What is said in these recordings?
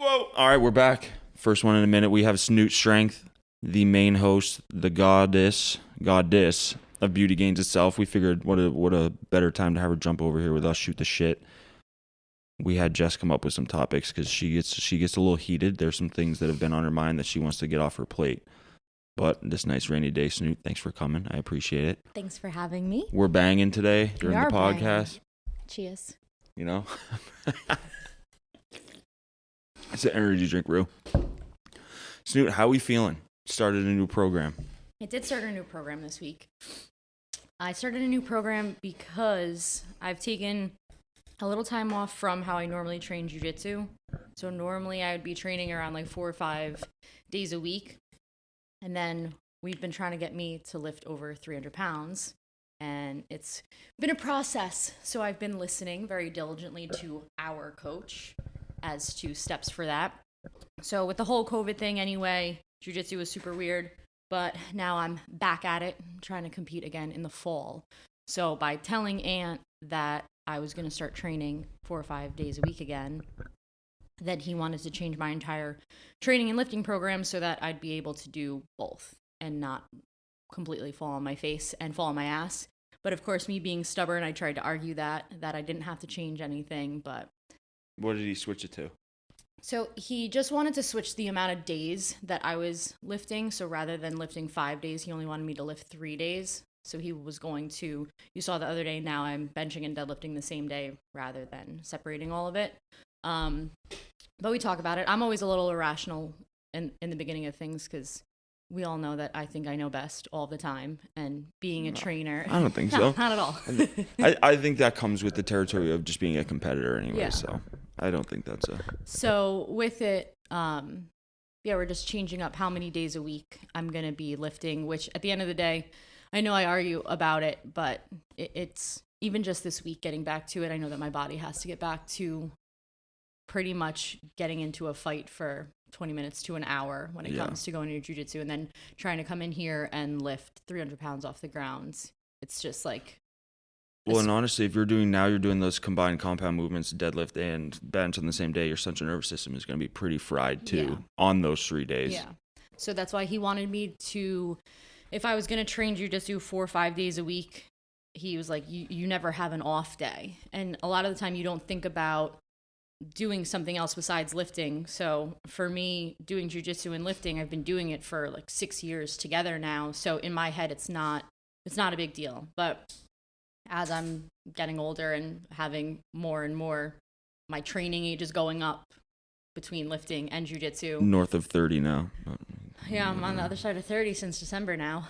Whoa. All right, we're back. First one in a minute. We have Snoot Strength, the main host, the goddess of Beauty Gains itself. We figured what a better time to have her jump over here with us, shoot the shit. We had Jess come up with some topics because she gets a little heated. There's some things that have been on her mind that she wants to get off her plate. But this nice rainy day, Snoot, thanks for coming. I appreciate it. Thanks for having me. We're banging today during the podcast. Banging. Cheers. You know? It's an energy drink, bro. Snoot, how we feeling? Started a new program. I did start a new program this week. I started a new program because I've taken a little time off from how I normally train Jiu-Jitsu. So normally I would be training around like 4 or 5 days a week. And then we've been trying to get me to lift over 300 pounds. And it's been a process. So I've been listening very diligently to our coach as to steps for that. So with the whole COVID thing anyway, Jiu-Jitsu was super weird. But now I'm back at it, trying to compete again in the fall. So by telling Ant that I was going to start training 4 or 5 days a week again, then he wanted to change my entire training and lifting program so that I'd be able to do both and not completely fall on my face and fall on my ass. But of course, me being stubborn, I tried to argue that I didn't have to change anything. But what did he switch it to? So he just wanted to switch the amount of days that I was lifting. So rather than lifting 5 days, he only wanted me to lift 3 days. So he was going to, you saw the other day, now I'm benching and deadlifting the same day rather than separating all of it. But we talk about it. I'm always a little irrational in the beginning of things because we all know that I think I know best all the time. And being a trainer. I don't think so. Not at all. I think that comes with the territory of just being a competitor anyway. Yeah. So I don't think that's a... So with it, we're just changing up how many days a week I'm going to be lifting, which at the end of the day, I know I argue about it, but it's even just this week getting back to it. I know that my body has to get back to pretty much getting into a fight for 20 minutes to an hour when it comes to going to jiu-jitsu and then trying to come in here and lift 300 pounds off the ground. It's just like... Well, and honestly, if you're doing those combined compound movements, deadlift and bench on the same day, your central nervous system is going to be pretty fried too on those 3 days. Yeah. So that's why he wanted me to, if I was going to train jiu-jitsu 4 or 5 days a week, he was like, you never have an off day. And a lot of the time you don't think about doing something else besides lifting. So for me, doing jiu-jitsu and lifting, I've been doing it for like 6 years together now. So in my head, it's not a big deal. But as I'm getting older and having more and more, my training age is going up between lifting and jiu-jitsu. North of 30 now. Yeah, I'm on the other side of 30 since December now.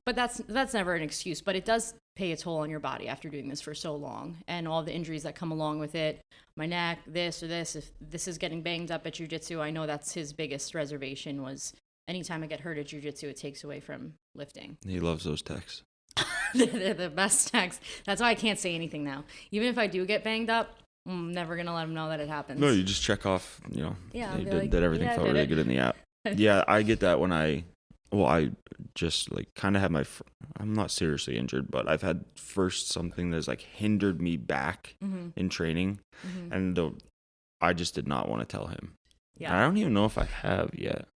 But that's never an excuse. But it does pay a toll on your body after doing this for so long. And all the injuries that come along with it. My neck, this or this. If this is getting banged up at jiu-jitsu, I know that's his biggest reservation was anytime I get hurt at jiu-jitsu, it takes away from lifting. He loves those texts. They're the best texts. That's why I can't say anything now. Even if I do get banged up, I'm never going to let him know that it happens. No, you just check off, that everything felt really good in the app. Yeah, I get that when I just like kind of have I'm not seriously injured, but I've had first something that's like hindered me back in training. And I just did not want to tell him. Yeah. I don't even know if I have yet.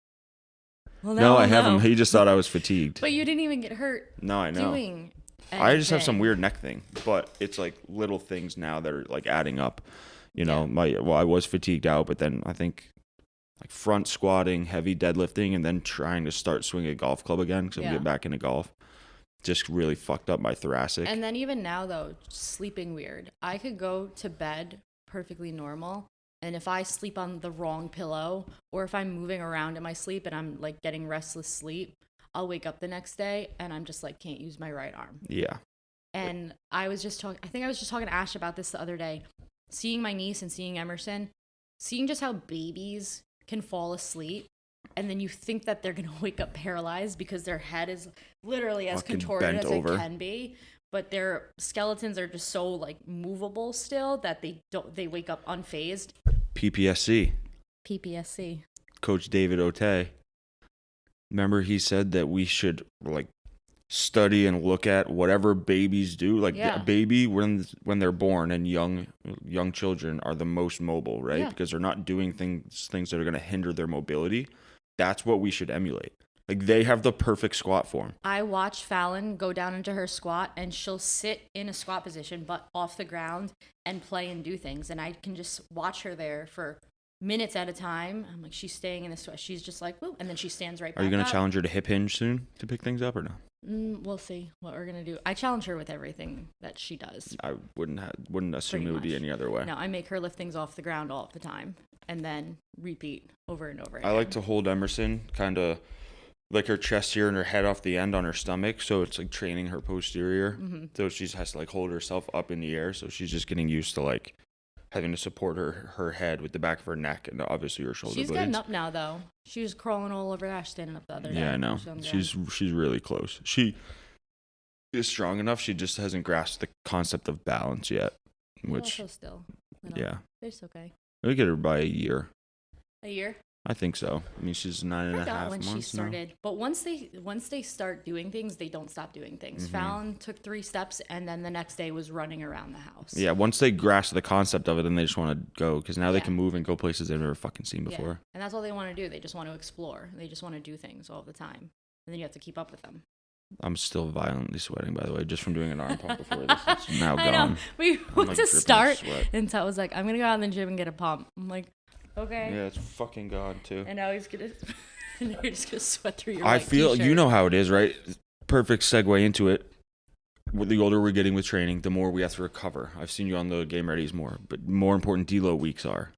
Well, no, I haven't. He just thought I was fatigued. But you didn't even get hurt. No, I know. Doing I just have some weird neck thing, but it's like little things now that are like adding up. I was fatigued out, but then I think like front squatting, heavy deadlifting, and then trying to start swinging a golf club again because I'm getting back into golf. Just really fucked up my thoracic. And then even now though, sleeping weird. I could go to bed perfectly normal. And if I sleep on the wrong pillow or if I'm moving around in my sleep and I'm like getting restless sleep, I'll wake up the next day and I'm just like can't use my right arm. Yeah. And I was just talking to Ash about this the other day. Seeing my niece and seeing Emerson, seeing just how babies can fall asleep and then you think that they're going to wake up paralyzed because their head is literally as contorted as it can be. But their skeletons are just so like movable still that they wake up unfazed. PPSC. Coach David Otey. Remember he said that we should like study and look at whatever babies do. Like Yeah. a baby when they're born, and young children are the most mobile, right? Yeah. Because they're not doing things that are going to hinder their mobility. That's what we should emulate. Like they have the perfect squat form. I watch Fallon go down into her squat, and she'll sit in a squat position but off the ground and play and do things, and I can just watch her there for minutes at a time. I'm like, she's staying in this squat. She's just like, woo, and then she stands right back Are you going to up. challenge her to hip hinge soon to pick things up or no? We'll see what we're gonna do. I challenge her with everything that she does. I wouldn't assume Pretty it would be much. any other way. No, I make her lift things off the ground all the time and then repeat over and over I again. like to hold Emerson kind of like her chest here and her head off the end on her stomach, so it's like training her posterior. So she has to like hold herself up in the air, so she's just getting used to like having to support her head with the back of her neck and obviously her shoulder She's blades. getting up now, though. She was crawling all over that, standing up the other day. Yeah, I know. She's really close. She is strong enough. She just hasn't grasped the concept of balance yet. Which, also still, yeah, it's okay. we get her by a year. A year? I think so. I mean, she's 9.5 when months she started. now. But once they start doing things, they don't stop doing things. Fallon took 3 steps, and then the next day was running around the house. Yeah, once they grasp the concept of it, then they just want to go because now they Yeah. can move and go places they've never fucking seen before. Yeah. And that's all they want to do. They just want to explore. They just want to do things all the time. And then you have to keep up with them. I'm still violently sweating, by the way, just from doing an arm pump before this. It's now I know. gone. We I'm, went like, to dripping start, sweat. and Tell was like, I'm going to go out in the gym and get a pump. I'm like, okay. Yeah, it's fucking gone, too. And now he's going to, and you're just going to sweat through your I white feel, t-shirt. you know how it is, right? Perfect segue into it. The older we're getting with training, the more we have to recover. I've seen you on the Game Readies more, but more important deload weeks are.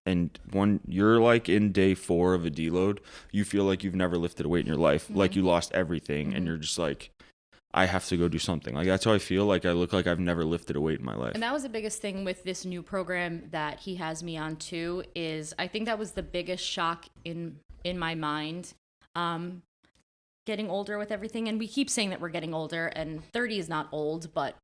And when you're like in day 4 of a deload, you feel like you've never lifted a weight in your life, like you lost everything, and you're just like, I have to go do something. Like that's how I feel. Like I look like I've never lifted a weight in my life. And that was the biggest thing with this new program that he has me on too, is I think that was the biggest shock in my mind. Getting older with everything, and we keep saying that we're getting older, and 30 is not old, but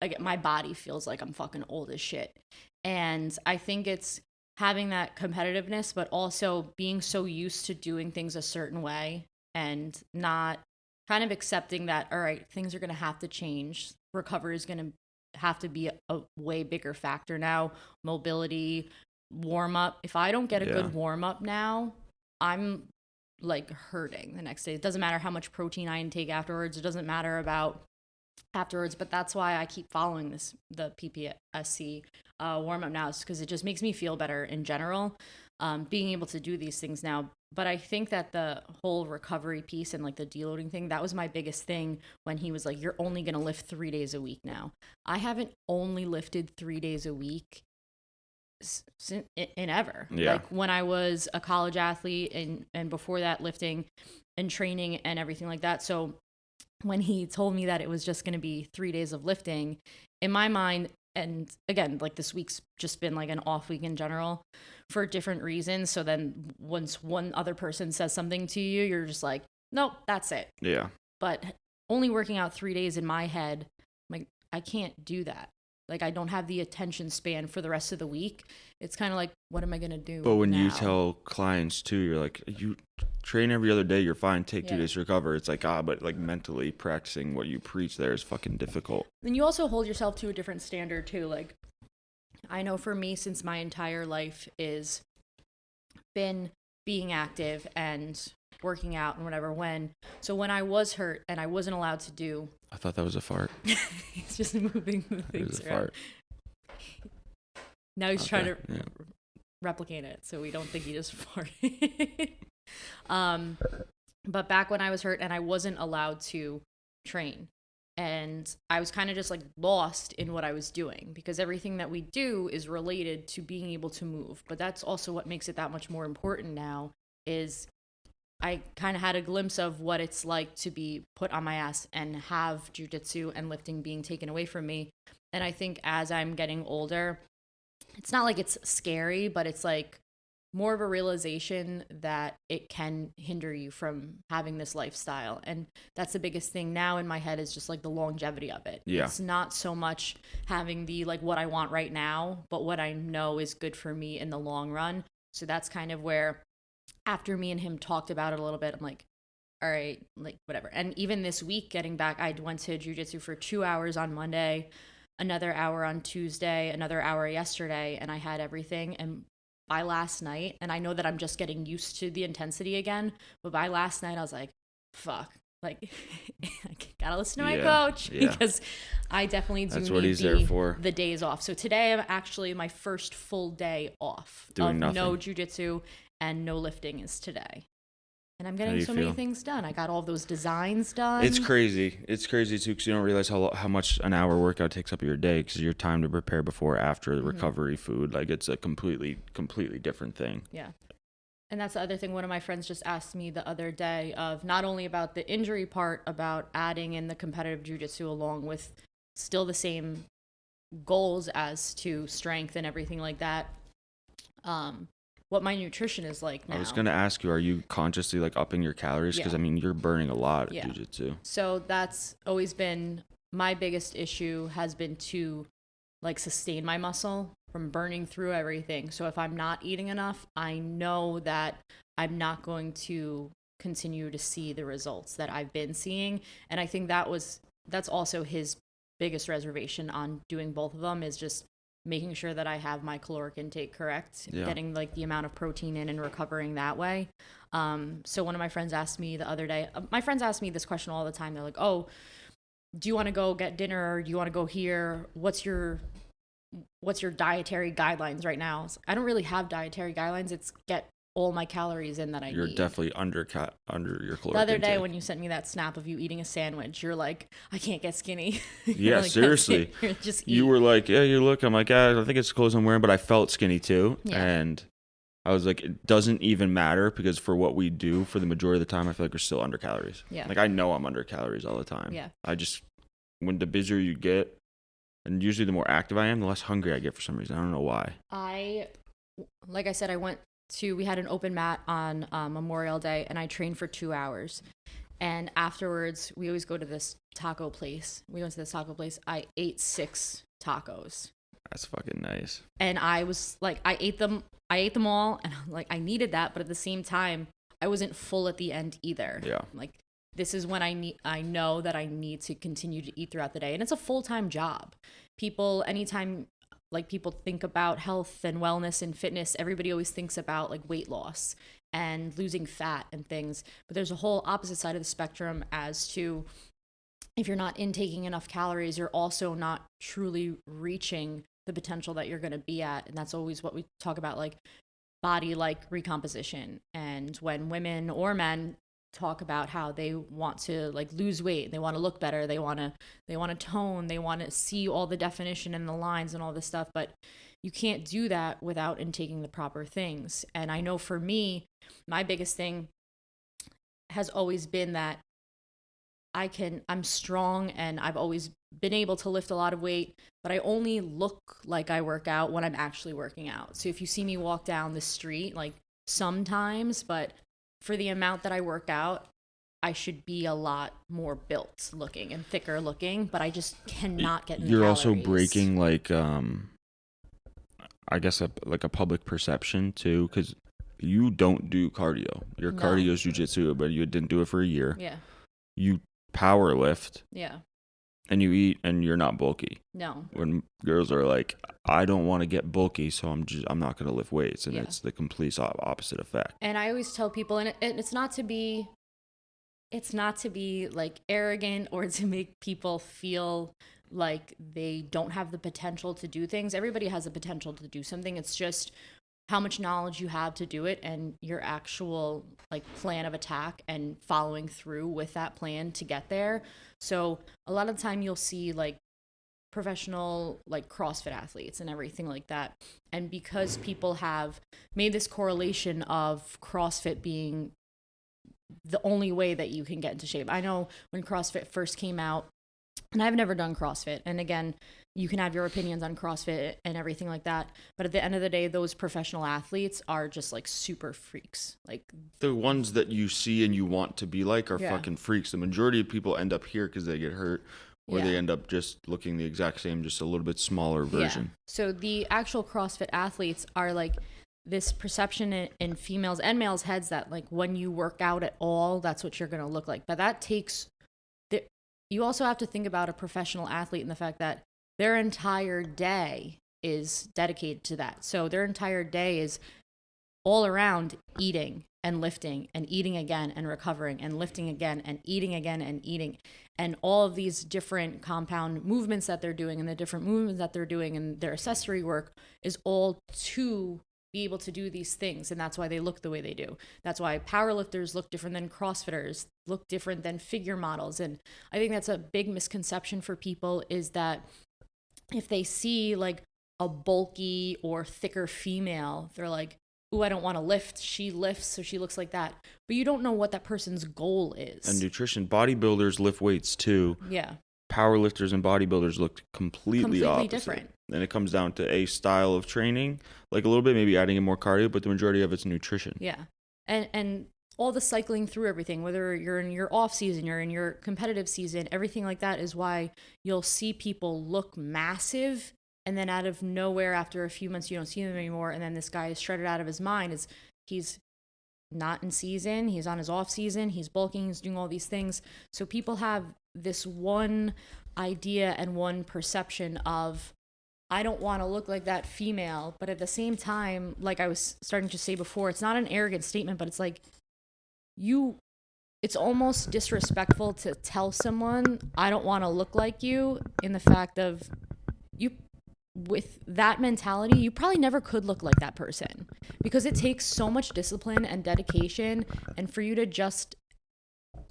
like my body feels like I'm fucking old as shit. And I think it's having that competitiveness, but also being so used to doing things a certain way and not kind of accepting that, all right, things are going to have to change. Recovery is going to have to be a way bigger factor now. Mobility, warm up. If I don't get a good warm up now, I'm like hurting the next day. It doesn't matter how much protein I intake afterwards. It doesn't matter about afterwards, but that's why I keep following the PPSC warm up now, because it just makes me feel better in general, being able to do these things now. But I think that the whole recovery piece and like the deloading thing, that was my biggest thing when he was like, you're only going to lift 3 days a week now. I haven't only lifted 3 days a week in ever. Yeah. Like when I was a college athlete and before that lifting and training and everything like that. So when he told me that it was just going to be 3 days of lifting, in my mind, and again, like this week's just been like an off week in general for different reasons. So then once one other person says something to you, you're just like, nope, that's it. Yeah. But only working out 3 days in my head, I'm like, I can't do that. Like, I don't have the attention span for the rest of the week. It's kind of like, what am I going to do? But when you now? tell clients too, you're like, you train every other day, you're fine, take 2 days to recover. It's like, but like mentally practicing what you preach there is fucking difficult. And you also hold yourself to a different standard too. Like, I know for me, since my entire life is been being active and working out and whatever, so when I was hurt and I wasn't allowed to do, I thought that was a fart. he's just moving the It things was a around. fart. Now he's trying to Yeah. replicate it, so we don't think he just farted. But back when I was hurt and I wasn't allowed to train, and I was kind of just like lost in what I was doing, because everything that we do is related to being able to move. But that's also what makes it that much more important now, is I kind of had a glimpse of what it's like to be put on my ass and have jujitsu and lifting being taken away from me. And I think as I'm getting older, it's not like it's scary, but it's like more of a realization that it can hinder you from having this lifestyle. And that's the biggest thing now in my head, is just like the longevity of it. Yeah. It's not so much having the like what I want right now, but what I know is good for me in the long run. So that's kind of where, after me and him talked about it a little bit, I'm like, all right, like whatever. And even this week getting back, I went to jujitsu for 2 hours on Monday, another hour on Tuesday, another hour yesterday, and I had everything. And by last night, and I know that I'm just getting used to the intensity again, but by last night I was like, fuck. Like, I gotta listen to my coach because I definitely do That's need what he's there for. the days off. So today I'm actually my first full day off. Doing nothing. No jujitsu and no lifting is today. And I'm How do getting you so many feel? things done. I got all those designs done. It's crazy. It's crazy too because you don't realize how much an hour workout takes up of your day because your time to prepare before, after the recovery food. Like it's a completely different thing. Yeah. And that's the other thing. One of my friends just asked me the other day of not only about the injury part, about adding in the competitive jiu-jitsu along with still the same goals as to strength and everything like that. What my nutrition is like now. I was going to ask you, are you consciously like upping your calories? Because I mean, you're burning a lot at jiu-jitsu. So that's always been my biggest issue, has been to like sustain my muscle from burning through everything. So if I'm not eating enough, I know that I'm not going to continue to see the results that I've been seeing. And I think that's also his biggest reservation on doing both of them, is just making sure that I have my caloric intake correct, getting like the amount of protein in and recovering that way. So one of my friends asked me the other day, my friends ask me this question all the time. They're like, oh, do you want to go get dinner? Or do you want to go here? What's your dietary guidelines right now? So I don't really have dietary guidelines. It's get all my calories in that I need. You're definitely under your caloric The other day intake. when you sent me that snap of you eating a sandwich, you're like, I can't get skinny. Yeah, like, seriously. Just eat. You were like, yeah, you look. I'm like, yeah, I think it's clothes I'm wearing, but I felt skinny too. Yeah. And I was like, it doesn't even matter because for what we do for the majority of the time, I feel like we're still under calories. Yeah. Like I know I'm under calories all the time. Yeah. When the busier you get, and usually the more active I am, the less hungry I get for some reason. I don't know why. Like I said, we had an open mat on Memorial Day, and I trained for 2 hours. And afterwards, we always go to this taco place. We went to this taco place. I ate 6 tacos. That's fucking nice. And I was like, I ate them all, and I'm like, I needed that, but at the same time, I wasn't full at the end either. Yeah. Like, this is when I know that I need to continue to eat throughout the day. And it's a full-time job. Anytime like people think about health and wellness and fitness, everybody always thinks about like weight loss and losing fat and things. But there's a whole opposite side of the spectrum as to if you're not intaking enough calories, you're also not truly reaching the potential that you're going to be at. And that's always what we talk about, like body like recomposition. And when women or men talk about how they want to like lose weight, they want to look better, they want to tone, they want to see all the definition and the lines and all this stuff, but you can't do that without intaking the proper things. And I know for me, my biggest thing has always been that I'm strong and I've always been able to lift a lot of weight, but I only look like I work out when I'm actually working out. So if you see me walk down the street, like sometimes, but for the amount that I work out, I should be a lot more built looking and thicker looking, but I just cannot get in the You're calories. also breaking like I guess a public perception too, because you don't do cardio. Your cardio is jiu-jitsu, but you didn't do it for a year. Yeah. You power lift. Yeah. And you eat and you're not bulky. No. When girls are like, I don't want to get bulky, so I'm not going to lift weights, and it's the complete opposite effect. And I always tell people, and it's not to be like arrogant or to make people feel like they don't have the potential to do things. Everybody has the potential to do something. It's just how much knowledge you have to do it and your actual like plan of attack and following through with that plan to get there. So a lot of the time you'll see like professional like CrossFit athletes and everything like that. And because people have made this correlation of CrossFit being the only way that you can get into shape. I know when CrossFit first came out, and I've never done CrossFit. And again, you can have your opinions on CrossFit and everything like that. But at the end of the day, those professional athletes are just like super freaks. Like the ones that you see and you want to be like are fucking freaks. The majority of people end up here because they get hurt or they end up just looking the exact same, just a little bit smaller version. So the actual CrossFit athletes are like, this perception in females and males' heads that like when you work out at all, that's what you're going to look like. But that takes, you also have to think about a professional athlete and the fact that their entire day is dedicated to that. So their entire day is all around eating and lifting and eating again and recovering and lifting again and eating again and eating. And all of these different compound movements that they're doing and the different movements that they're doing and their accessory work is all to be able to do these things. And that's why they look the way they do. That's why powerlifters look different than CrossFitters, look different than figure models. And I think that's a big misconception for people, is that if they see like a bulky or thicker female, they're like, ooh, I don't want to lift. She lifts, so she looks like that. But you don't know what that person's goal is. And nutrition, bodybuilders lift weights too. Yeah. Powerlifters and bodybuilders look completely opposite. Different. And it comes down to a style of training, like a little bit, maybe adding in more cardio, but the majority of it's nutrition. Yeah. And all the cycling through everything, whether you're in your off season, you're in your competitive season, everything like that is why you'll see people look massive. And then out of nowhere, after a few months, you don't see them anymore. And then this guy is shredded out of his mind. He's not in season. He's on his off season. He's bulking. He's doing all these things. So people have this one idea and one perception of, I don't want to look like that female. But at the same time, like I was starting to say before, it's not an arrogant statement, but it's like it's almost disrespectful to tell someone, I don't want to look like you, in the fact of you. With that mentality, you probably never could look like that person, because it takes so much discipline and dedication. And for you to just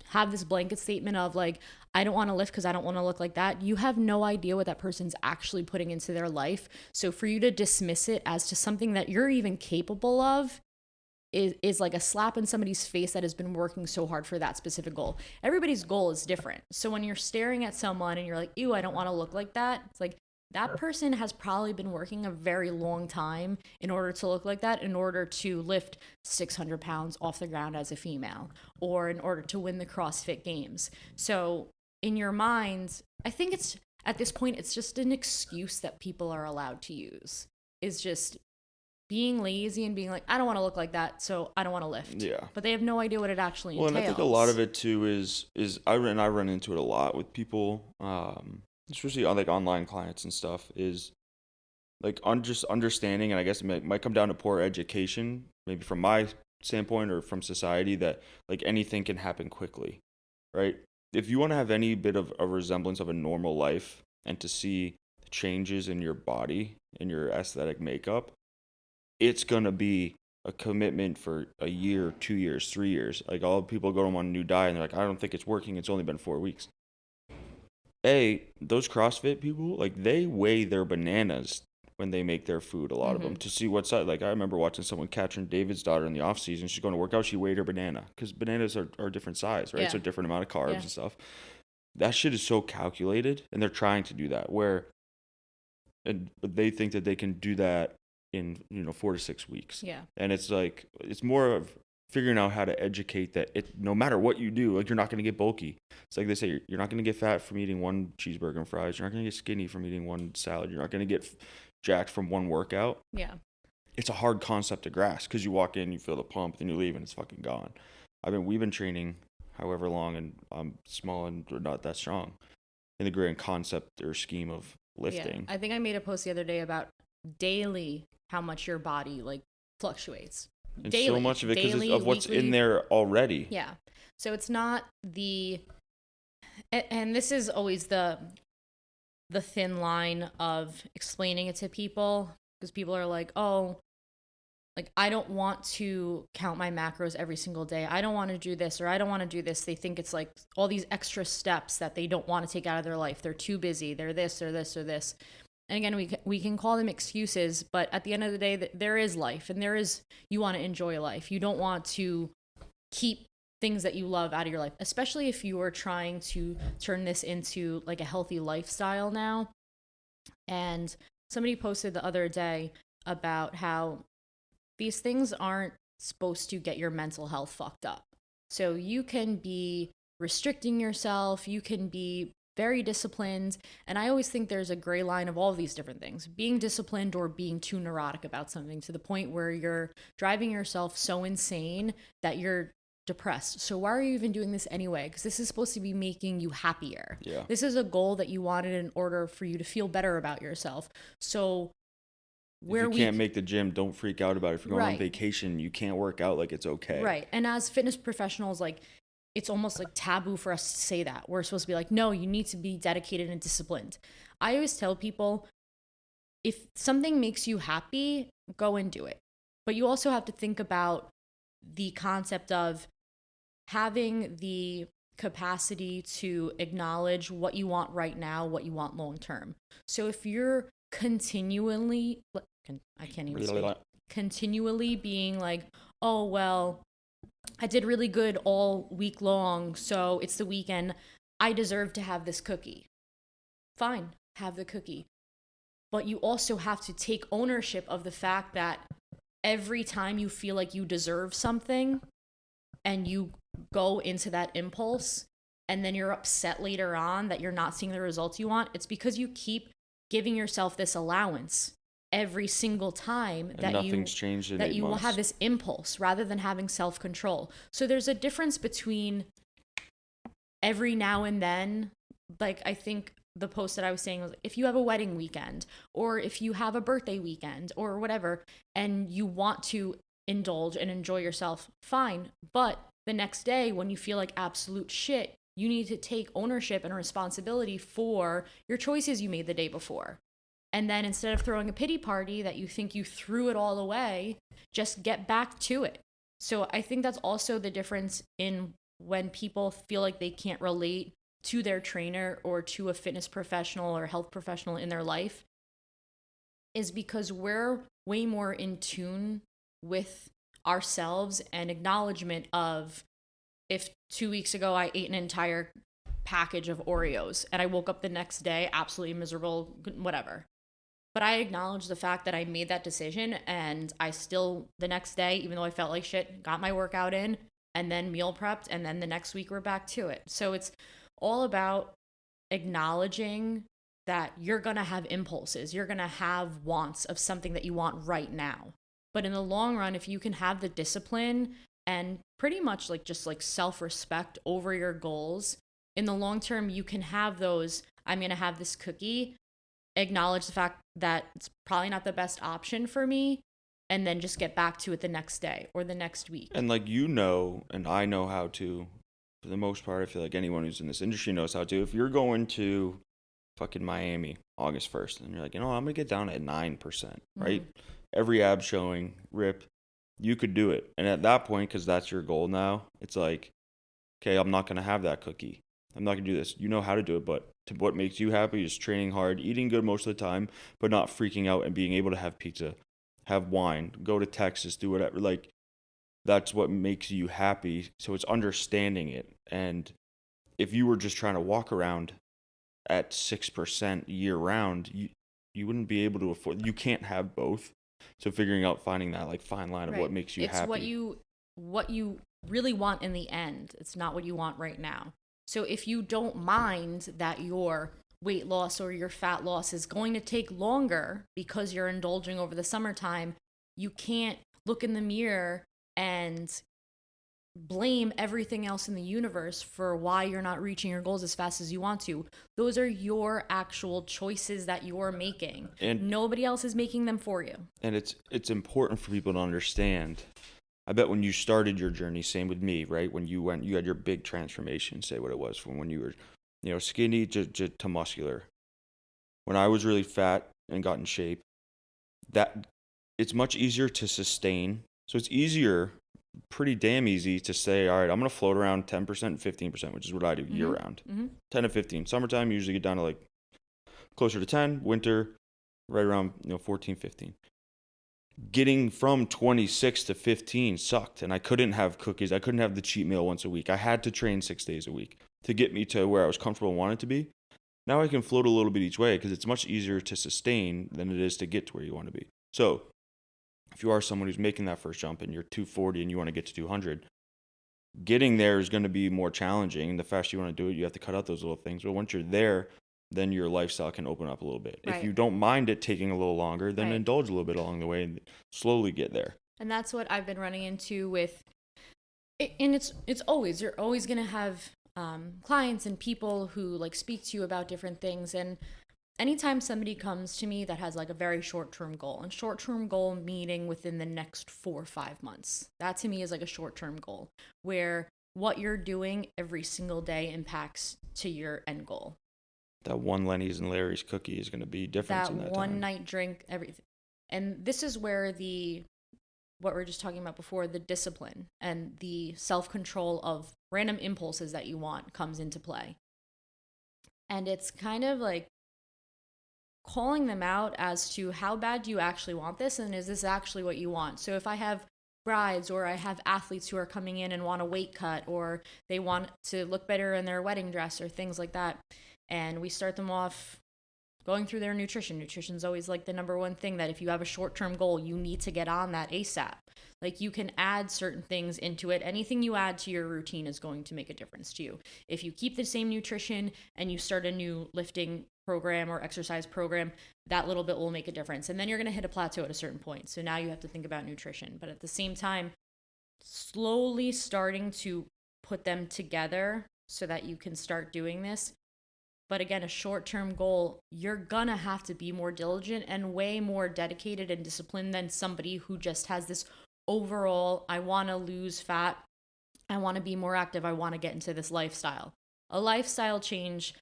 have this blanket statement of like, I don't want to lift because I don't want to look like that, you have no idea what that person's actually putting into their life. So for you to dismiss it as to something that you're even capable of is like a slap in somebody's face that has been working so hard for that specific goal. Everybody's goal is different. So when you're staring at someone and you're like, ew, I don't want to look like that, it's like, that person has probably been working a very long time in order to look like that, in order to lift 600 pounds off the ground as a female, or in order to win the CrossFit Games. So in your mind, I think it's, at this point, it's just an excuse that people are allowed to use. Is just being lazy and being like, I don't want to look like that, so I don't want to lift. Yeah. But they have no idea what it actually entails. Well, and I think a lot of it too is I run into it a lot with people, especially on like online clients and stuff, is like just understanding, and I guess it might come down to poor education, maybe from my standpoint or from society, that like anything can happen quickly, right? If you want to have any bit of a resemblance of a normal life and to see changes in your body and your aesthetic makeup, it's gonna be a commitment for a year, 2 years, 3 years. Like, all people go on a new diet and they're like, I don't think it's working. It's only been 4 weeks. Those CrossFit people, like, they weigh their bananas when they make their food, a lot of them, to see what size. Like, I remember watching someone, Katrin David's daughter, in the off season. She's going to work out. She weighed her banana, because bananas are a different size, right? Yeah. So different amount of carbs and stuff. That shit is so calculated, and they're trying to do that, and they think that they can do that in 4 to 6 weeks. Yeah. And it's like, it's more of figuring out how to educate that no matter what you do, like, you're not going to get bulky. It's like they say, you're not going to get fat from eating one cheeseburger and fries. You're not going to get skinny from eating one salad. You're not going to get jacked from one workout. Yeah. It's a hard concept to grasp, because you walk in, you feel the pump, then you leave and it's fucking gone. We've been training however long, and I'm small and not that strong in the grand concept or scheme of lifting. Yeah. I think I made a post the other day about daily how much your body like fluctuates. And daily, so much of it because of what's weekly, in there already. Yeah. So it's not and this is always the thin line of explaining it to people, because people are like, oh, like, I don't want to count my macros every single day. I don't want to do this, or I don't want to do this. They think it's like all these extra steps that they don't want to take out of their life. They're too busy. They're this or this or this. And again, we can call them excuses, but at the end of the day, there is life, and you want to enjoy life. You don't want to keep things that you love out of your life, especially if you are trying to turn this into like a healthy lifestyle now. And somebody posted the other day about how these things aren't supposed to get your mental health fucked up. So you can be restricting yourself, you can be very disciplined. And I always think there's a gray line of all of these different things, being disciplined or being too neurotic about something to the point where you're driving yourself so insane that you're depressed. So why are you even doing this anyway? Because this is supposed to be making you happier. Yeah. This is a goal that you wanted in order for you to feel better about yourself. So if you can't make the gym, don't freak out about it. If you're going on vacation, you can't work out, like, it's okay. Right. And as fitness professionals, like, it's almost like taboo for us to say that. We're supposed to be like, no, you need to be dedicated and disciplined. I always tell people, if something makes you happy, go and do it. But you also have to think about the concept of having the capacity to acknowledge what you want right now, what you want long term. So if you're continually, I can't even speak, continually being like, oh, well, I did really good all week long, so it's the weekend, I deserve to have this cookie. Fine, have the cookie. But you also have to take ownership of the fact that every time you feel like you deserve something and you go into that impulse and then you're upset later on that you're not seeing the results you want, it's because you keep giving yourself this allowance every single time that nothing's changed in that 8 you months. will have this impulse rather than having self-control. So there's a difference between every now and then, like, I think the post that I was saying was, if you have a wedding weekend or if you have a birthday weekend or whatever, and you want to indulge and enjoy yourself, fine. But the next day when you feel like absolute shit, you need to take ownership and responsibility for your choices you made the day before. And then instead of throwing a pity party that you think you threw it all away, just get back to it. So I think that's also the difference in when people feel like they can't relate to their trainer or to a fitness professional or health professional in their life, is because we're way more in tune with ourselves and acknowledgement of, if 2 weeks ago I ate an entire package of Oreos and I woke up the next day absolutely miserable, whatever. But I acknowledge the fact that I made that decision, and I still, the next day, even though I felt like shit, got my workout in and then meal prepped, and then the next week we're back to it. So it's all about acknowledging that you're going to have impulses. You're going to have wants of something that you want right now. But in the long run, if you can have the discipline and pretty much like just like self-respect over your goals, in the long term, you can have those, I'm going to have this cookie, acknowledge the fact that it's probably not the best option for me, and then just get back to it the next day or the next week. And like, you know, and I know how to, for the most part, I feel like anyone who's in this industry knows how to. If you're going to fucking Miami August 1st and you're like, you know, I'm going to get down at 9%, right? Every ab showing, rip, you could do it. And at that point, because that's your goal now, it's like, okay, I'm not going to have that cookie. I'm not going to do this. You know how to do it, but to what makes you happy is training hard, eating good most of the time, but not freaking out and being able to have pizza, have wine, go to Texas, do whatever. Like, that's what makes you happy. So it's understanding it. And if you were just trying to walk around at 6% year round, you wouldn't be able to afford, you can't have both. So figuring out, finding that like fine line of what makes you happy. It's what you really want in the end. It's not what you want right now. So if you don't mind that your weight loss or your fat loss is going to take longer because you're indulging over the summertime, you can't look in the mirror and blame everything else in the universe for why you're not reaching your goals as fast as you want to. Those are your actual choices that you're making, and nobody else is making them for you. And it's important for people to understand. I bet when you started your journey, same with me, right? When you had your big transformation, say what it was, from when you were, you know, skinny to muscular. When I was really fat and got in shape, that it's much easier to sustain. So it's easier, pretty damn easy to say, all right, I'm going to float around 10%, 15%, which is what I do year round. 10 to 15. Summertime, you usually get down to like closer to 10. Winter, right around, 14, 15. Getting from 26 to 15 sucked, and I couldn't have cookies. I couldn't have the cheat meal once a week. I had to train 6 days a week to get me to where I was comfortable and wanted to be. Now I can float a little bit each way because it's much easier to sustain than it is to get to where you want to be. So if you are someone who's making that first jump and you're 240 and you want to get to 200, getting there is going to be more challenging. The faster you want to do it, you have to cut out those little things. But once you're there, then your lifestyle can open up a little bit. Right. If you don't mind it taking a little longer, then Right. indulge a little bit along the way and slowly get there. And that's what I've been running into with, and it's always, you're always going to have clients and people who like speak to you about different things. And anytime somebody comes to me that has like a very short-term goal, and short-term goal meaning within the next 4 or 5 months, that to me is like a short-term goal where what you're doing every single day impacts to your end goal. That one Lenny's and Larry's cookie is going to be different in that one time. night drink, everything. And this is where what we were just talking about before, the discipline and the self-control of random impulses that you want comes into play. And it's kind of like calling them out as to how bad do you actually want this, and is this actually what you want? So if I have brides or I have athletes who are coming in and want a weight cut, or they want to look better in their wedding dress or things like that, and we start them off going through their nutrition. Nutrition's always like the number one thing that if you have a short-term goal, you need to get on that ASAP. Like you can add certain things into it. Anything you add to your routine is going to make a difference to you. If you keep the same nutrition and you start a new lifting program or exercise program, that little bit will make a difference. And then you're going to hit a plateau at a certain point. So now you have to think about nutrition. But at the same time, slowly starting to put them together so that you can start doing this. But again, a short-term goal, you're going to have to be more diligent and way more dedicated and disciplined than somebody who just has this overall, I want to lose fat, I want to be more active, I want to get into this lifestyle. A lifestyle change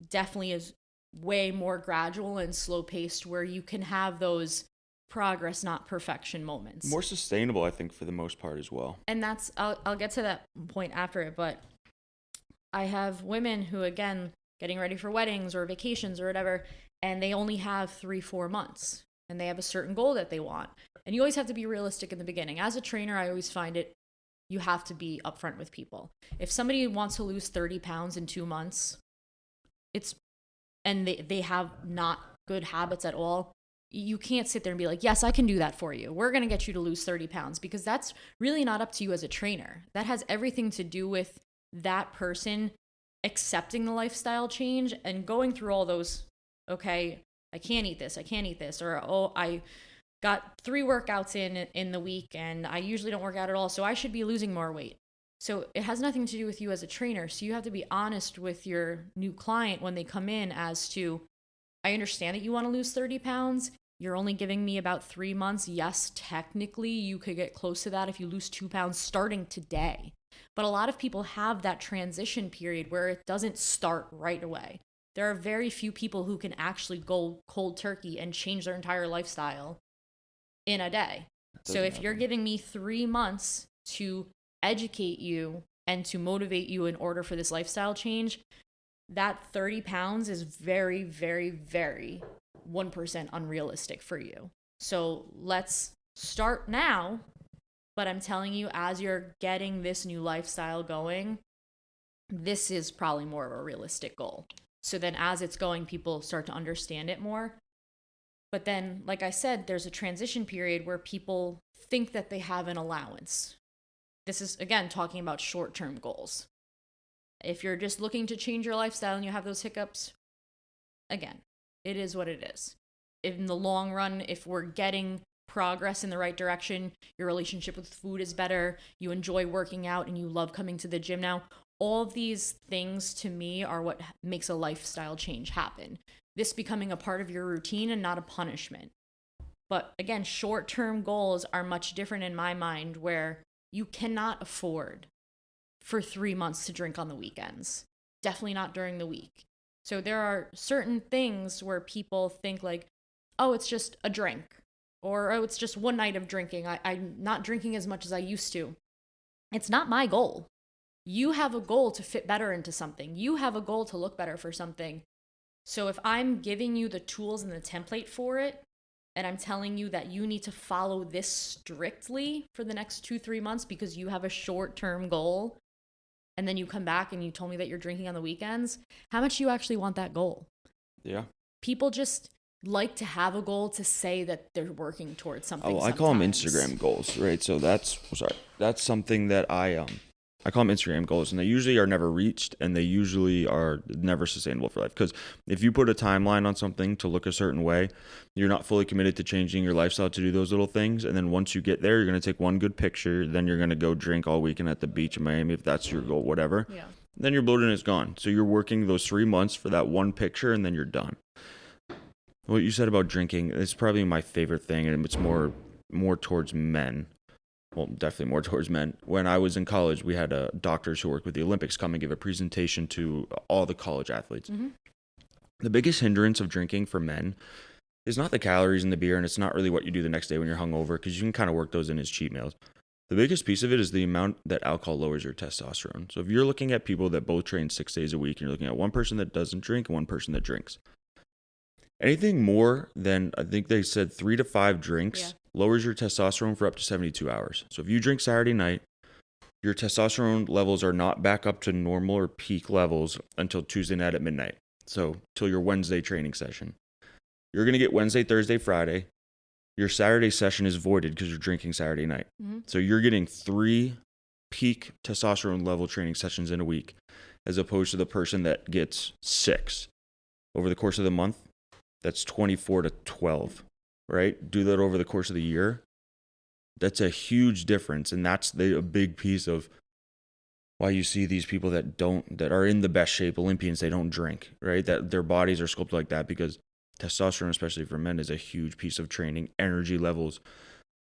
definitely is way more gradual and slow-paced, where you can have those progress, not perfection moments. More sustainable, I think, for the most part as well. And that's, I'll get to that point after it, but I have women who, again, getting ready for weddings or vacations or whatever, and they only have 3-4 months, and they have a certain goal that they want. And you always have to be realistic in the beginning. As a trainer, I always find it, you have to be upfront with people. If somebody wants to lose 30 pounds in 2 months, and they have not good habits at all, you can't sit there and be like, yes, I can do that for you. We're going to get you to lose 30 pounds, because that's really not up to you as a trainer. That has everything to do with that person accepting the lifestyle change and going through all those, okay, I can't eat this, or, oh, I got 3 workouts in the week and I usually don't work out at all, so I should be losing more weight. So it has nothing to do with you as a trainer. So you have to be honest with your new client when they come in as to, I understand that you want to lose 30 pounds. You're only giving me about 3 months. Yes, technically you could get close to that if you lose 2 pounds starting today. But a lot of people have that transition period where it doesn't start right away. There are very few people who can actually go cold turkey and change their entire lifestyle in a day. So if you're giving me 3 months to educate you and to motivate you in order for this lifestyle change, that 30 pounds is very, very, very 1% unrealistic for you. So let's start now. But I'm telling you, as you're getting this new lifestyle going, this is probably more of a realistic goal. So then as it's going, people start to understand it more. But then, like I said, there's a transition period where people think that they have an allowance. This is, again, talking about short-term goals. If you're just looking to change your lifestyle and you have those hiccups, again, it is what it is. In the long run, if we're getting progress in the right direction, your relationship with food is better, you enjoy working out and you love coming to the gym now, all of these things to me are what makes a lifestyle change happen. This becoming a part of your routine and not a punishment. But again, short-term goals are much different in my mind, where you cannot afford for 3 months to drink on the weekends. Definitely not during the week. So there are certain things where people think like, oh, it's just a drink. Or, oh, it's just one night of drinking. I'm not drinking as much as I used to. It's not my goal. You have a goal to fit better into something. You have a goal to look better for something. So if I'm giving you the tools and the template for it, and I'm telling you that you need to follow this strictly for the next 2-3 months because you have a short-term goal, and then you come back and you told me that you're drinking on the weekends, how much do you actually want that goal? Yeah. People just like to have a goal to say that they're working towards something. Oh, I call them Instagram goals, right? So that's something that I I call them Instagram goals, and they usually are never reached, and they usually are never sustainable for life. Because if you put a timeline on something to look a certain way, you're not fully committed to changing your lifestyle to do those little things. And then once you get there, you're going to take one good picture. Then you're going to go drink all weekend at the beach in Miami if that's your goal, whatever. Yeah. Then you're bloated and it's gone. So you're working those 3 months for that one picture, and then you're done. What you said about drinking is probably my favorite thing, and it's more towards men. Well, definitely more towards men. When I was in college, we had doctors who worked with the Olympics come and give a presentation to all the college athletes. Mm-hmm. The biggest hindrance of drinking for men is not the calories in the beer, and it's not really what you do the next day when you're hungover, because you can kind of work those in as cheat meals. The biggest piece of it is the amount that alcohol lowers your testosterone. So if you're looking at people that both train 6 days a week, and you're looking at one person that doesn't drink and one person that drinks, anything more than, I think they said 3 to 5 drinks lowers your testosterone for up to 72 hours. So if you drink Saturday night, your testosterone levels are not back up to normal or peak levels until Tuesday night at midnight. So till your Wednesday training session. You're going to get Wednesday, Thursday, Friday. Your Saturday session is voided because you're drinking Saturday night. Mm-hmm. So you're getting 3 peak testosterone level training sessions in a week, as opposed to the person that gets 6 over the course of the month. That's 24 to 12, right? Do that over the course of the year. That's a huge difference. And that's a big piece of why you see these people that are in the best shape, Olympians, they don't drink, right? That their bodies are sculpted like that, because testosterone, especially for men, is a huge piece of training, energy levels,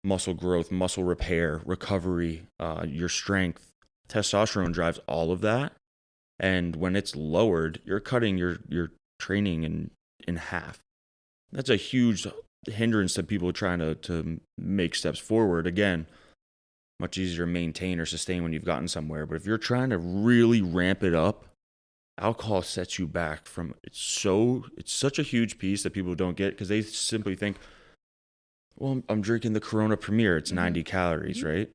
muscle growth, muscle repair, recovery, your strength. Testosterone drives all of that. And when it's lowered, you're cutting your training in half. That's a huge hindrance to people trying to make steps forward. Again, much easier to maintain or sustain when you've gotten somewhere. But if you're trying to really ramp it up, alcohol sets you back from it's such a huge piece that people don't get, because they simply think, well, I'm drinking the Corona Premier, it's 90 calories, right?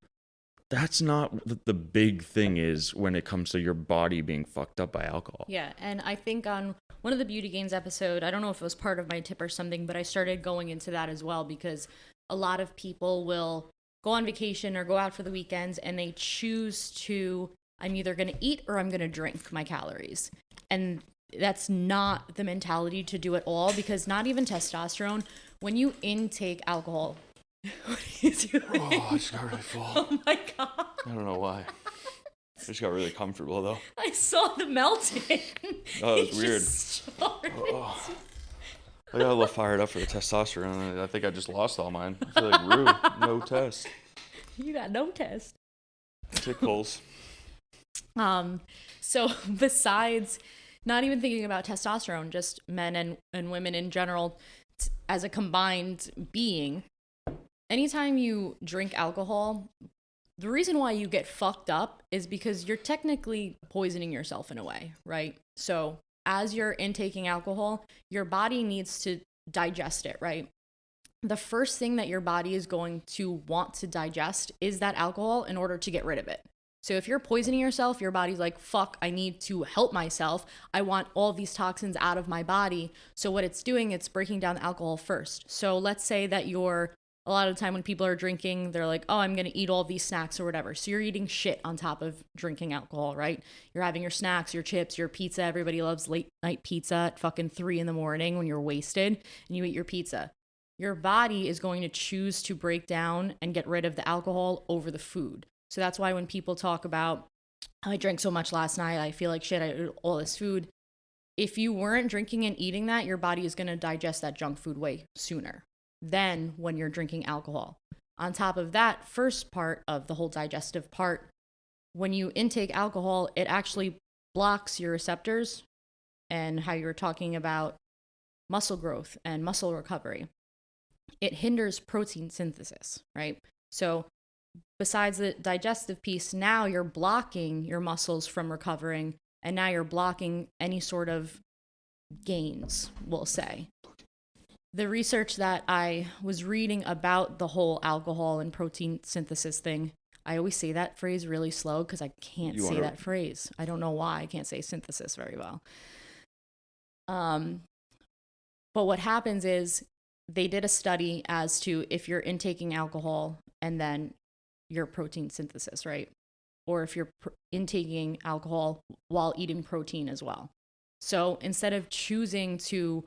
That's not what the big thing is when it comes to your body being fucked up by alcohol. Yeah, and I think on one of the Beauty Gains episode, I don't know if it was part of my tip or something, but I started going into that as well, because a lot of people will go on vacation or go out for the weekends and they choose to, I'm either going to eat or I'm going to drink my calories. And that's not the mentality to do it all, because not even testosterone, when you intake alcohol, what are you doing? Oh, I just got really full. Oh my God. I don't know why. I just got really comfortable though. I saw the melting. Oh, it was weird. Oh. I got a little fired up for the testosterone. I think I just lost all mine. I feel like Rue, no test. You got no test. Tickles. So besides not even thinking about testosterone, just men and women in general, as a combined being, anytime you drink alcohol, the reason why you get fucked up is because you're technically poisoning yourself in a way, right? So as you're intaking alcohol, your body needs to digest it, right? The first thing that your body is going to want to digest is that alcohol in order to get rid of it. So if you're poisoning yourself, your body's like, fuck, I need to help myself. I want all these toxins out of my body. So what it's doing, it's breaking down the alcohol first. So let's say that a lot of the time when people are drinking, they're like, oh, I'm going to eat all these snacks or whatever. So you're eating shit on top of drinking alcohol, right? You're having your snacks, your chips, your pizza. Everybody loves late night pizza at fucking 3 a.m. when you're wasted and you eat your pizza. Your body is going to choose to break down and get rid of the alcohol over the food. So that's why when people talk about, I drank so much last night, I feel like shit, I ate all this food. If you weren't drinking and eating that, your body is going to digest that junk food way sooner than when you're drinking alcohol. On top of that, first part of the whole digestive part, when you intake alcohol, it actually blocks your receptors, and how you were talking about muscle growth and muscle recovery. It hinders protein synthesis, right? So besides the digestive piece, now you're blocking your muscles from recovering, and now you're blocking any sort of gains, we'll say. The research that I was reading about the whole alcohol and protein synthesis thing, I always say that phrase really slow because I can't say that phrase. I don't know why I can't say synthesis very well. But what happens is they did a study as to if you're intaking alcohol and then your protein synthesis, right? or if you're intaking alcohol while eating protein as well. So instead of choosing to,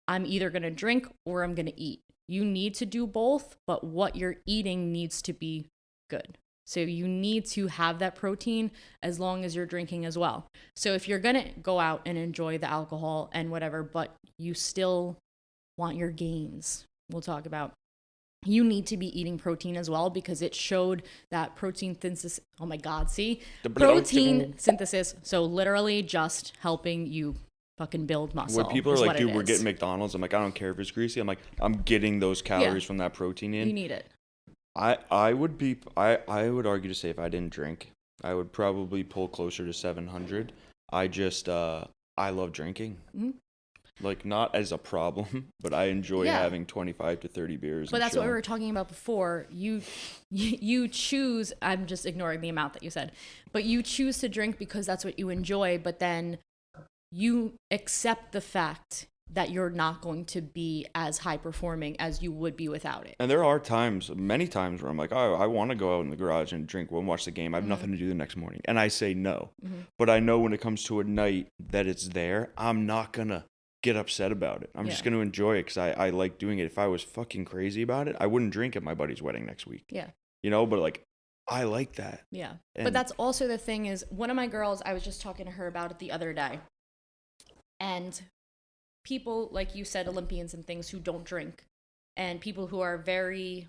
I'm either going to drink or I'm going to eat, you need to do both, but what you're eating needs to be good. So you need to have that protein as long as you're drinking as well. So if you're going to go out and enjoy the alcohol and whatever, but you still want your gains, we'll talk about, you need to be eating protein as well, because it showed that protein synthesis. Oh my God, see? Protein synthesis. So literally just helping you fucking build muscle. When people are like, dude, we're getting McDonald's, I'm like, I don't care if it's greasy. I'm like, I'm getting those calories from that protein in. You need it. I would argue to say if I didn't drink, I would probably pull closer to 700. I just, I love drinking. Mm-hmm. Like, not as a problem, but I enjoy having 25 to 30 beers. But that's what we were talking about before. You choose, I'm just ignoring the amount that you said, but you choose to drink because that's what you enjoy, but then you accept the fact that you're not going to be as high performing as you would be without it. And there are times, many times, where I'm like, oh, I want to go out in the garage and drink and watch the game. I have nothing to do the next morning. And I say no. Mm-hmm. But I know when it comes to a night that it's there, I'm not going to get upset about it. I'm just going to enjoy it because I like doing it. If I was fucking crazy about it, I wouldn't drink at my buddy's wedding next week. Yeah. You know, but like, I like that. Yeah. But that's also the thing is, one of my girls, I was just talking to her about it the other day. And people, like you said, Olympians and things who don't drink, and people who are very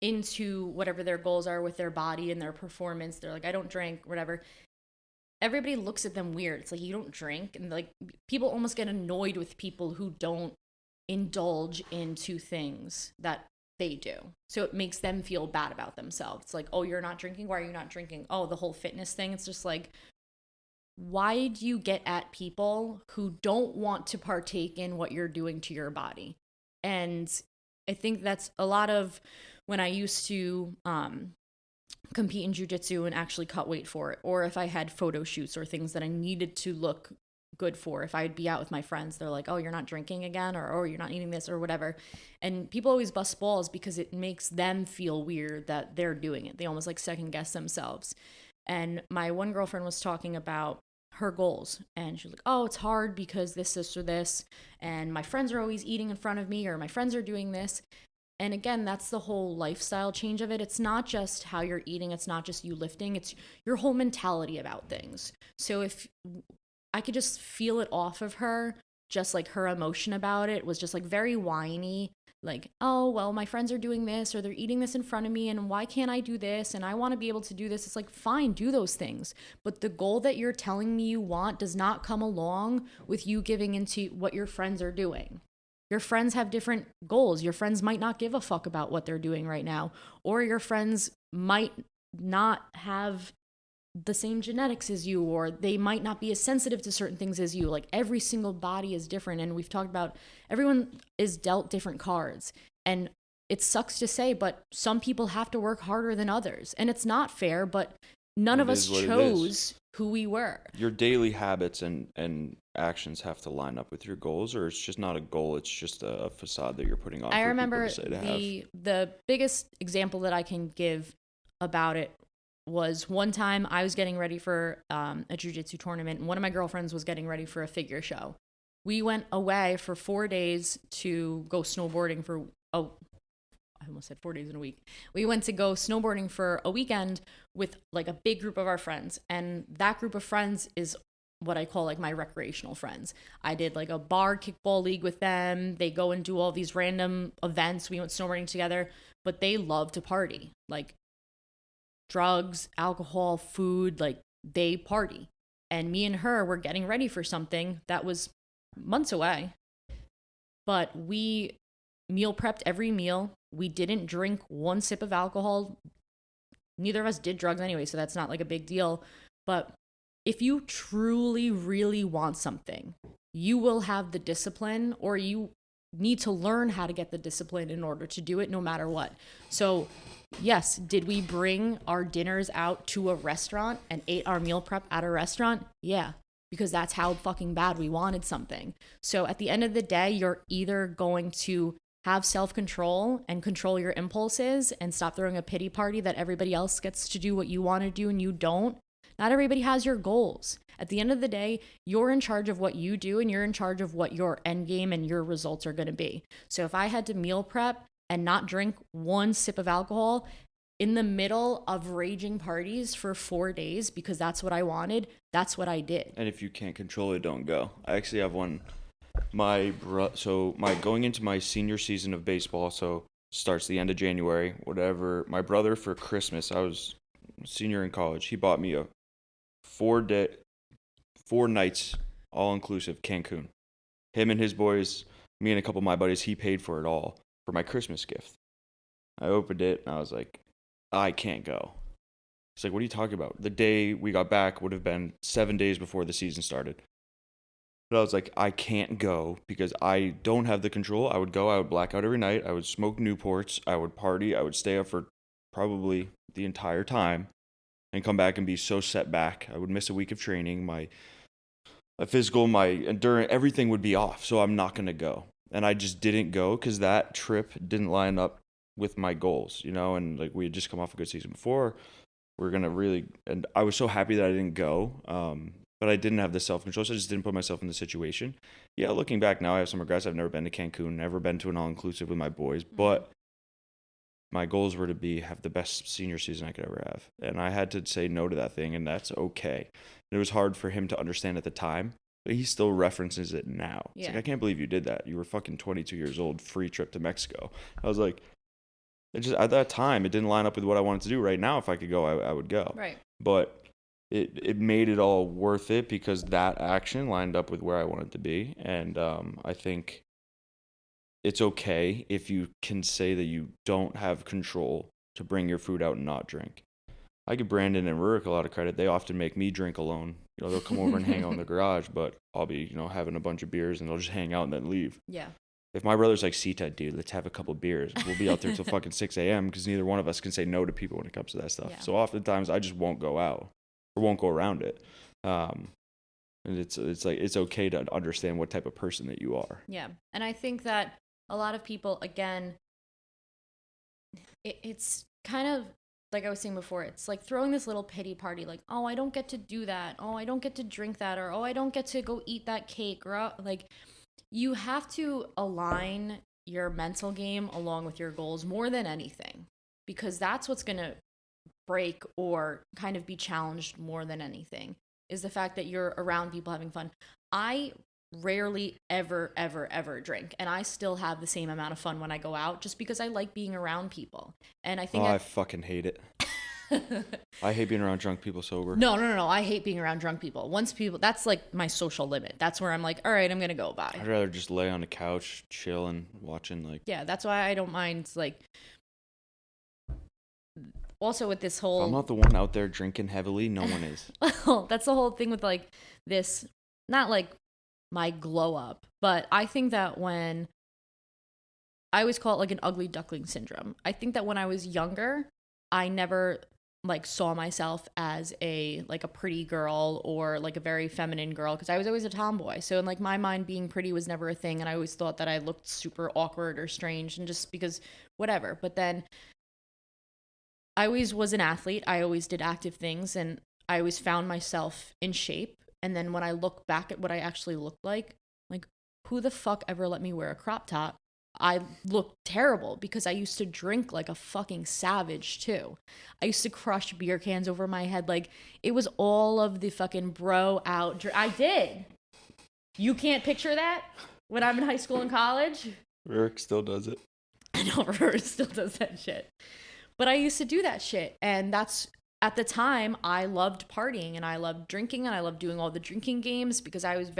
into whatever their goals are with their body and their performance, they're like, I don't drink, whatever. Everybody looks at them weird. It's like, you don't drink? And like, people almost get annoyed with people who don't indulge into things that they do. So it makes them feel bad about themselves. It's like, oh, you're not drinking? Why are you not drinking? Oh, the whole fitness thing. It's just like, why do you get at people who don't want to partake in what you're doing to your body? And I think that's a lot of when I used to compete in jiu-jitsu and actually cut weight for it, or if I had photo shoots or things that I needed to look good for. If I'd be out with my friends, they're like, oh, you're not drinking again, or oh, you're not eating this or whatever. And people always bust balls because it makes them feel weird that they're doing it. They almost like second guess themselves. And my one girlfriend was talking about her goals, and she was like, oh, it's hard because this or this, and my friends are always eating in front of me, or my friends are doing this. And again, that's the whole lifestyle change of it. It's not just how you're eating, it's not just you lifting, it's your whole mentality about things. So if I could just feel it off of her, just like her emotion about it was just like very whiny, like, oh, well, my friends are doing this, or they're eating this in front of me, and why can't I do this? And I want to be able to do this. It's like, fine, do those things. But the goal that you're telling me you want does not come along with you giving into what your friends are doing. Your friends have different goals. Your friends might not give a fuck about what they're doing right now, or your friends might not have the same genetics as you, or they might not be as sensitive to certain things as you. Like, every single body is different, and we've talked about everyone is dealt different cards, and it sucks to say, but some people have to work harder than others, and it's not fair, but none of us chose who we were. Your daily habits and actions have to line up with your goals, or it's just not a goal, it's just a facade that you're putting on. I remember the biggest example that I can give about it was one time I was getting ready for a jiu-jitsu tournament, and one of my girlfriends was getting ready for a figure show. We went away for 4 days to go snowboarding for, I almost said 4 days in a week. We went to go snowboarding for a weekend with like a big group of our friends, and that group of friends is what I call like my recreational friends. I did like a bar kickball league with them. They go and do all these random events. We went snowboarding together, but they love to party. Like, drugs, alcohol, food, like, they party. And me and her were getting ready for something that was months away. But we meal prepped every meal. We didn't drink one sip of alcohol. Neither of us did drugs anyway, so that's not like a big deal. But if you truly, really want something, you will have the discipline, or you need to learn how to get the discipline in order to do it no matter what. So yes, did we bring our dinners out to a restaurant and ate our meal prep at a restaurant? Yeah, because that's how fucking bad we wanted something. So at the end of the day, you're either going to have self-control and control your impulses and stop throwing a pity party that everybody else gets to do what you want to do and you don't. Not everybody has your goals. At the end of the day, you're in charge of what you do and you're in charge of what your end game and your results are going to be. So if I had to meal prep and not drink one sip of alcohol in the middle of raging parties for 4 days because that's what I wanted, that's what I did. And if you can't control it, don't go. I actually have one. My going into my senior season of baseball, so starts the end of January, whatever. My brother, for Christmas, I was senior in college, he bought me a 4 nights all inclusive Cancun. Him and his boys, me and a couple of my buddies, he paid for it all for my Christmas gift. I opened it and I was like, I can't go. It's like, what are you talking about? The day we got back would have been 7 days before the season started. But I was like, I can't go because I don't have the control. I would go, I would black out every night. I would smoke Newports. I would party. I would stay up for probably the entire time and come back and be so set back. I would miss a week of training. My physical, my endurance, everything would be off. So I'm not going to go. And I just didn't go because that trip didn't line up with my goals, you know? And like we had just come off a good season before. We're going to really, and I was so happy that I didn't go. But I didn't have the self-control, so I just didn't put myself in the situation. Yeah, looking back now, I have some regrets. I've never been to Cancun, never been to an all-inclusive with my boys, but my goals were to have the best senior season I could ever have. And I had to say no to that thing, and that's okay. And it was hard for him to understand at the time, but he still references it now. It's like, I can't believe you did that. You were fucking 22 years old, free trip to Mexico. I was like, at that time, it didn't line up with what I wanted to do. Right now, if I could go, I would go. Right. But it made it all worth it because that action lined up with where I wanted to be. And I think it's okay if you can say that you don't have control to bring your food out and not drink. I give Brandon and Rurik a lot of credit. They often make me drink alone. You know, they'll come over and hang out in the garage, but I'll be, you know, having a bunch of beers and they'll just hang out and then leave. Yeah. If my brother's like, C-Ted, dude, let's have a couple beers. We'll be out there till fucking 6 a.m. because neither one of us can say no to people when it comes to that stuff. Yeah. So oftentimes I just won't go out. Or won't go around it, and it's like it's okay to understand what type of person that you are. Yeah, and I think that a lot of people, again, it's kind of like I was saying before. It's like throwing this little pity party, like, oh, I don't get to do that, oh, I don't get to drink that, or oh, I don't get to go eat that cake, or like you have to align your mental game along with your goals more than anything, because that's what's gonna break or kind of be challenged more than anything is the fact that you're around people having fun. I rarely ever drink, and I still have the same amount of fun when I go out just because I like being around people. And I think I fucking hate it. I hate being around drunk people sober. No. I hate being around drunk people. That's like my social limit. That's where I'm like, all right, I'm gonna go by. I'd rather just lay on the couch, chilling, watching like. Yeah, that's why I don't mind like. Also with this whole... If I'm not the one out there drinking heavily, no one is. Well, that's the whole thing with like this, not like my glow up, but I think that when... I always call it like an ugly duckling syndrome. I think that when I was younger, I never like saw myself as a pretty girl or like a very feminine girl because I was always a tomboy. So in like my mind, being pretty was never a thing, and I always thought that I looked super awkward or strange and just because whatever. But then... I always was an athlete. I always did active things, and I always found myself in shape. And then when I look back at what I actually looked like who the fuck ever let me wear a crop top? I looked terrible because I used to drink like a fucking savage too. I used to crush beer cans over my head. Like it was all of the fucking bro out. I did. You can't picture that when I'm in high school and college? Rurik still does it. I know Rurik still does that shit. But I used to do that shit. And that's, at the time, I loved partying and I loved drinking and I loved doing all the drinking games because I was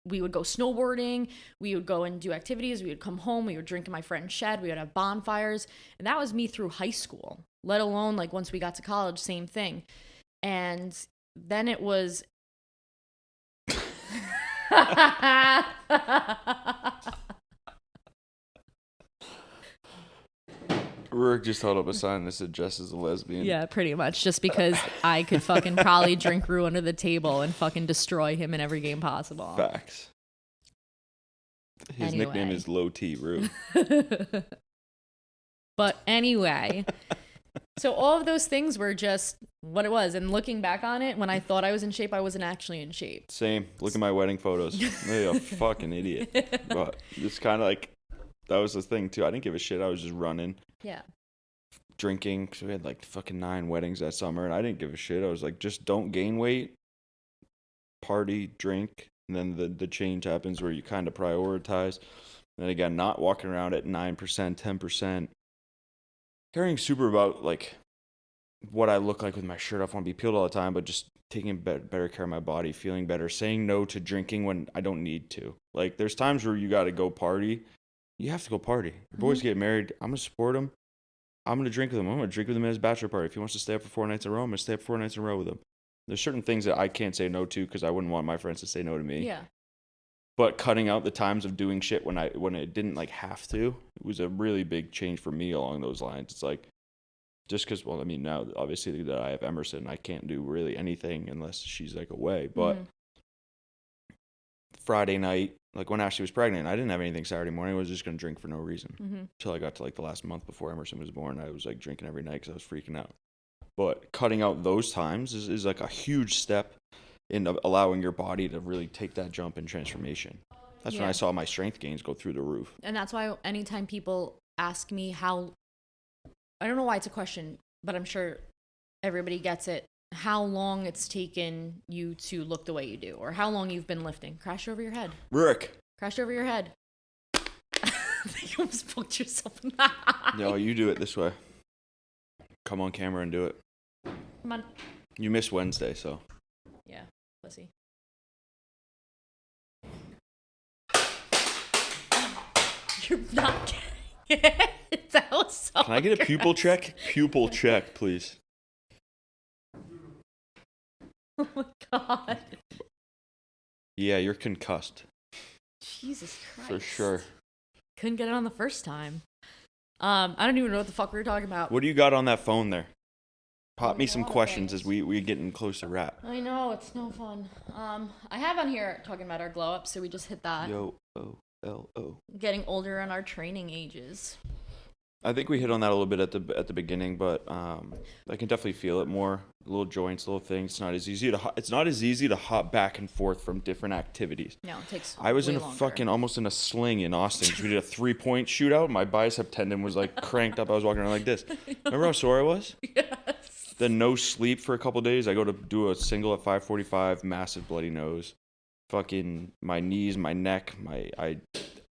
we would go snowboarding, we would go and do activities, we would come home, we would drink in my friend's shed, we would have bonfires. And that was me through high school, let alone like once we got to college, same thing. And then it was... Rurik just held up a sign that said Jess is a lesbian. Yeah, pretty much. Just because I could fucking probably drink Rue under the table and fucking destroy him in every game possible. Facts. His nickname is Low T, Rue. But anyway, so all of those things were just what it was. And looking back on it, when I thought I was in shape, I wasn't actually in shape. Same. Look at my wedding photos. You're a fucking idiot. But it's kind of like, that was the thing too. I didn't give a shit. I was just running. Yeah. Drinking. So we had like fucking 9 weddings that summer, and I didn't give a shit. I was like, just don't gain weight. Party, drink. And then the change happens where you kind of prioritize. And then again, not walking around at 9%, 10%. Caring super about like what I look like with my shirt off. I want to be peeled all the time, but just taking better care of my body, feeling better, saying no to drinking when I don't need to. Like there's times where you got to go party. You have to go party. Your boys get married. I'm going to support him. I'm going to drink with him. I'm going to drink with him at his bachelor party. If he wants to stay up for 4 nights in a row, I'm going to stay up 4 nights in a row with him. There's certain things that I can't say no to because I wouldn't want my friends to say no to me. Yeah. But cutting out the times of doing shit when it didn't like have to, it was a really big change for me along those lines. It's like, just because, well, I mean, now obviously that I have Emerson, I can't do really anything unless she's like away. But Friday night, like when Ashley was pregnant, I didn't have anything Saturday morning. I was just going to drink for no reason. Until I got to like the last month before Emerson was born. I was like drinking every night because I was freaking out. But cutting out those times is like a huge step in allowing your body to really take that jump in transformation. That's when I saw my strength gains go through the roof. And that's why anytime people ask me how, I don't know why it's a question, but I'm sure everybody gets it, how long it's taken you to look the way you do, or how long you've been lifting. Crash over your head. Rurik. Crash over your head. You almost poked yourself in the eye. No, you do it this way. Come on camera and do it. Come on. You missed Wednesday, so. Yeah, pussy. You're not getting it. That was so Can I get a pupil check? Pupil check, please. Oh my god. Yeah, you're concussed. Jesus Christ. For sure. Couldn't get it on the first time. I don't even know what the fuck we were talking about. What do you got on that phone there? Pop me some questions as we getting close to wrap. I know, it's no fun. I have on here talking about our glow up, so we just hit that. Yo-O-L-O. Getting older in our training ages. I think we hit on that a little bit at the beginning, but I can definitely feel it more. Little joints, little things. It's not as easy to hop back and forth from different activities. No, it takes. I was way in a longer. fucking almost in a sling in Austin because we did a 3-point shootout. My bicep tendon was like cranked up. I was walking around like this. Remember how sore I was? Yes. Then no sleep for a couple days. I go to do a single at 5:45. Massive bloody nose. Fucking my knees, my neck,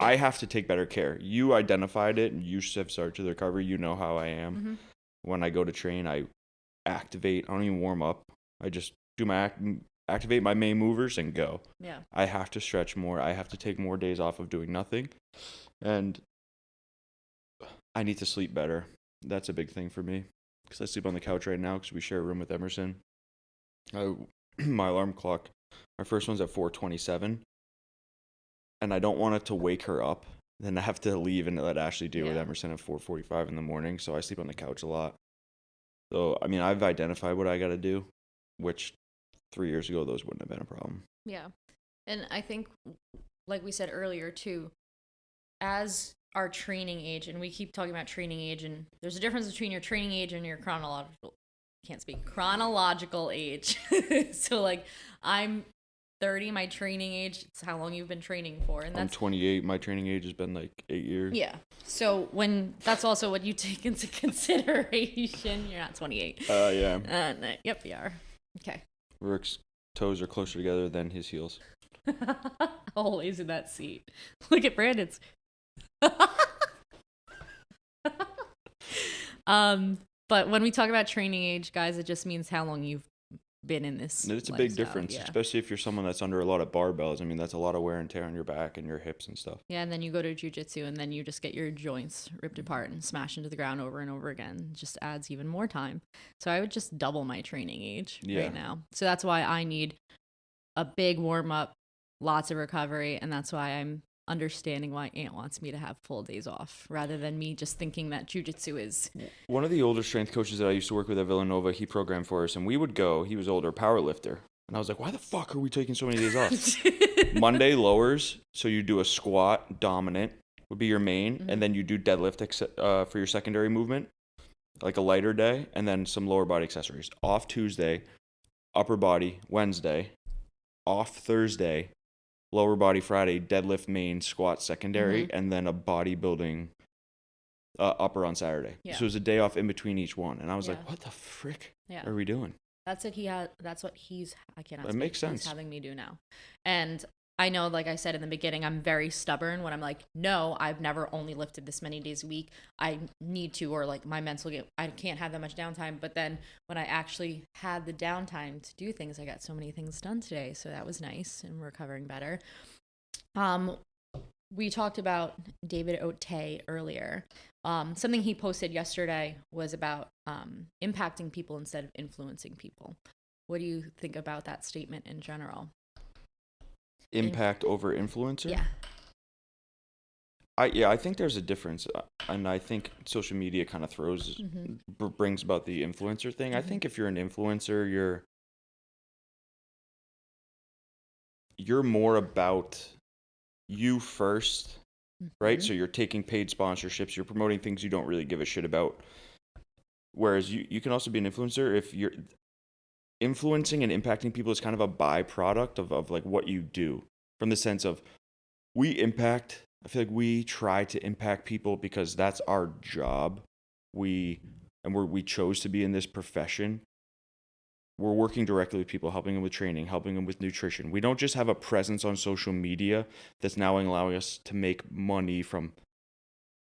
I have to take better care. You identified it, and you have started to recover. You know how I am. Mm-hmm. When I go to train, I activate. I don't even warm up. I just do my activate my main movers and go. Yeah. I have to stretch more. I have to take more days off of doing nothing, and I need to sleep better. That's a big thing for me because I sleep on the couch right now because we share a room with Emerson. My alarm clock, my first one's at 4:27. And I don't want it to wake her up. Then I have to leave and let Ashley deal with Emerson at 4:45 in the morning. So I sleep on the couch a lot. So, I mean, I've identified what I got to do, which 3 years ago, those wouldn't have been a problem. Yeah. And I think, like we said earlier, too, as our training age, and we keep talking about training age, and there's a difference between your training age and your chronological age. So, like, I'm 30, my training age, it's how long you've been training for. And I'm 28. My training age has been like 8 years. Yeah. So that's also what you take into consideration. You're not 28. Yeah. Yep, you are. Okay. Rurik's toes are closer together than his heels. Always in that seat. Look at Brandon's. But when we talk about training age, guys, it just means how long you've been in this. It's a big difference, especially if you're someone that's under a lot of barbells. I mean, that's a lot of wear and tear on your back and your hips and stuff. Yeah, and then you go to Jiu-Jitsu and then you just get your joints ripped apart and smashed into the ground over and over again. It just adds even more time. So I would just double my training age right now. So that's why I need a big warm-up, lots of recovery, and that's why I'm understanding why Aunt wants me to have full days off rather than me just thinking that Jiu-Jitsu is. One of the older strength coaches that I used to work with at Villanova, he programmed for us, and we would go. He was older, power lifter. And I was like, why the fuck are we taking so many days off? Monday lowers, so you do a squat dominant would be your main, and then you do deadlift for your secondary movement, like a lighter day, and then some lower body accessories. Off Tuesday, upper body Wednesday, off Thursday, lower body Friday, deadlift main, squat secondary, and then a bodybuilding upper on Saturday. Yeah. So it was a day off in between each one, and I was like, what the frick are we doing? That's what he's I cannot speak. It makes sense. He's having me do now. And I know, like I said in the beginning, I'm very stubborn when I'm like, no, I've never only lifted this many days a week. I need to, or like my mental game, I can't have that much downtime. But then when I actually had the downtime to do things, I got so many things done today. So that was nice, and recovering better. We talked about David Ote earlier. Something he posted yesterday was about impacting people instead of influencing people. What do you think about that statement in general? Impact over influencer? Yeah. I think there's a difference, and I think social media kind of brings about the influencer thing. I think if you're an influencer, you're more about you first, right? So you're taking paid sponsorships, you're promoting things you don't really give a shit about. Whereas you can also be an influencer if you're influencing and impacting people is kind of a byproduct of like what you do, from the sense of I feel like we try to impact people because that's our job. We chose to be in this profession. We're working directly with people, helping them with training, helping them with nutrition. We don't just have a presence on social media that's now allowing us to make money from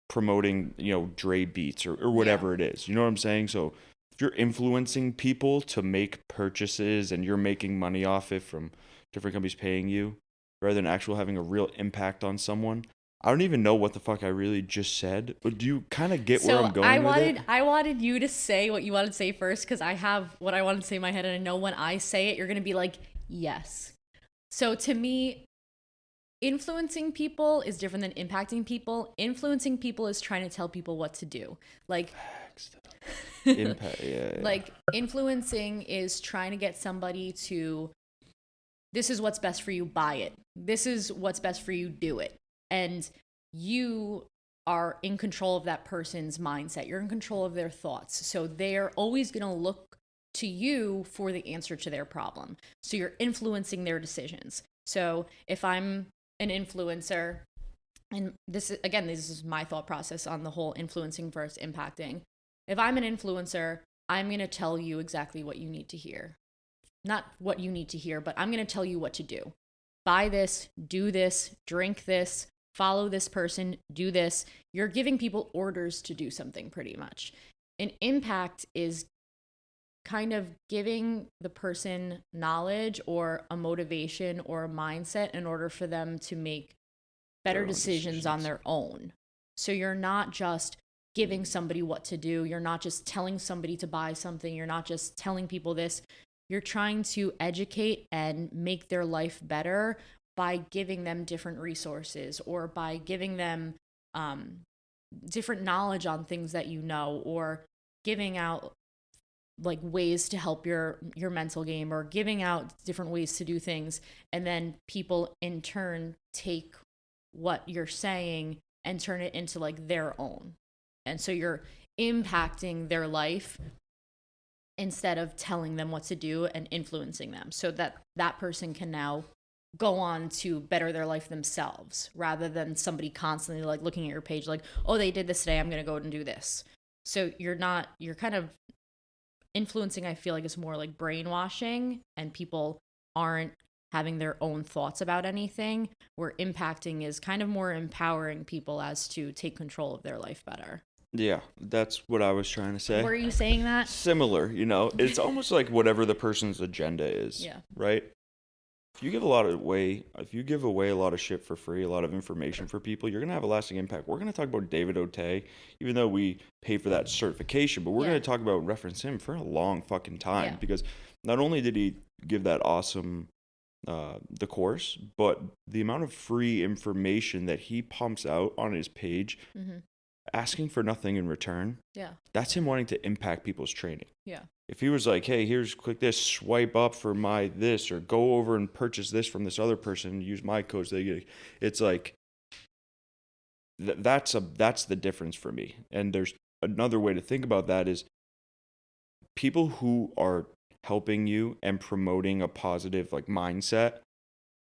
promoting, Dre Beats or whatever it is. You know what I'm saying? So if you're influencing people to make purchases and you're making money off it from different companies paying you, rather than actually having a real impact on someone, I don't even know what the fuck I really just said, but do you kind of get where I'm going with it? I wanted you to say what you wanted to say first, because I have what I wanted to say in my head, and I know when I say it, you're going to be like, yes. So to me, influencing people is different than impacting people. Influencing people is trying to tell people what to do. Like, impact, yeah. Like, influencing is trying to get somebody to, this is what's best for you, buy it. This is what's best for you, do it. And you are in control of that person's mindset. You're in control of their thoughts. So they're always going to look to you for the answer to their problem. So you're influencing their decisions. So if I'm an influencer, and this is my thought process on the whole influencing versus impacting. If I'm an influencer, I'm going to tell you exactly what you need to hear. Not what you need to hear, but I'm going to tell you what to do. Buy this, do this, drink this, follow this person, do this. You're giving people orders to do something pretty much. An impact is kind of giving the person knowledge or a motivation or a mindset in order for them to make better decisions on their own. So you're not just giving somebody what to do. You're not just telling somebody to buy something. You're not just telling people this. You're trying to educate and make their life better by giving them different resources, or by giving them different knowledge on things that you know, or giving out like ways to help your mental game, or giving out different ways to do things. And then people in turn take what you're saying and turn it into like their own. And so you're impacting their life instead of telling them what to do and influencing them, so that that person can now go on to better their life themselves, rather than somebody constantly like looking at your page like, oh, they did this today, I'm going to go and do this. So you're kind of influencing, I feel like, is more like brainwashing, and people aren't having their own thoughts about anything, where impacting is kind of more empowering people as to take control of their life better. Yeah, that's what I was trying to say. Were you saying that? Similar, it's almost like whatever the person's agenda is, right? If you give away a lot of shit for free, a lot of information for people, you're going to have a lasting impact. We're going to talk about David Ote, even though we paid for that certification, but we're going to talk about, reference him for a long fucking time, because not only did he give that awesome, the course, but the amount of free information that he pumps out on his page, asking for nothing in return. Yeah. That's him wanting to impact people's training. Yeah. If he was like, hey, here's click this, swipe up for my this, or go over and purchase this from this other person, use my code, so they get, it's like that's the difference for me. And there's another way to think about that is people who are helping you and promoting a positive like mindset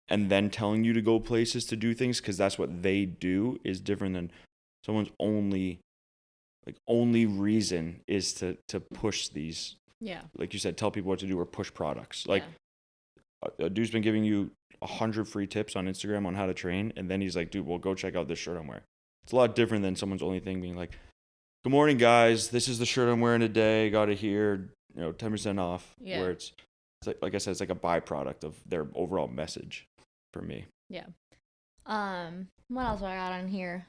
and then telling you to go places to do things because that's what they do is different than someone's only reason is to push these, like you said, tell people what to do or push products. Like a dude's been giving you 100 free tips on Instagram on how to train, and then he's like, dude, well, go check out this shirt I'm wearing. It's a lot different than someone's only thing being like, good morning, guys, this is the shirt I'm wearing today, got it here, 10% off. Where it's like I said, it's like a byproduct of their overall message for me. What else do I got on here?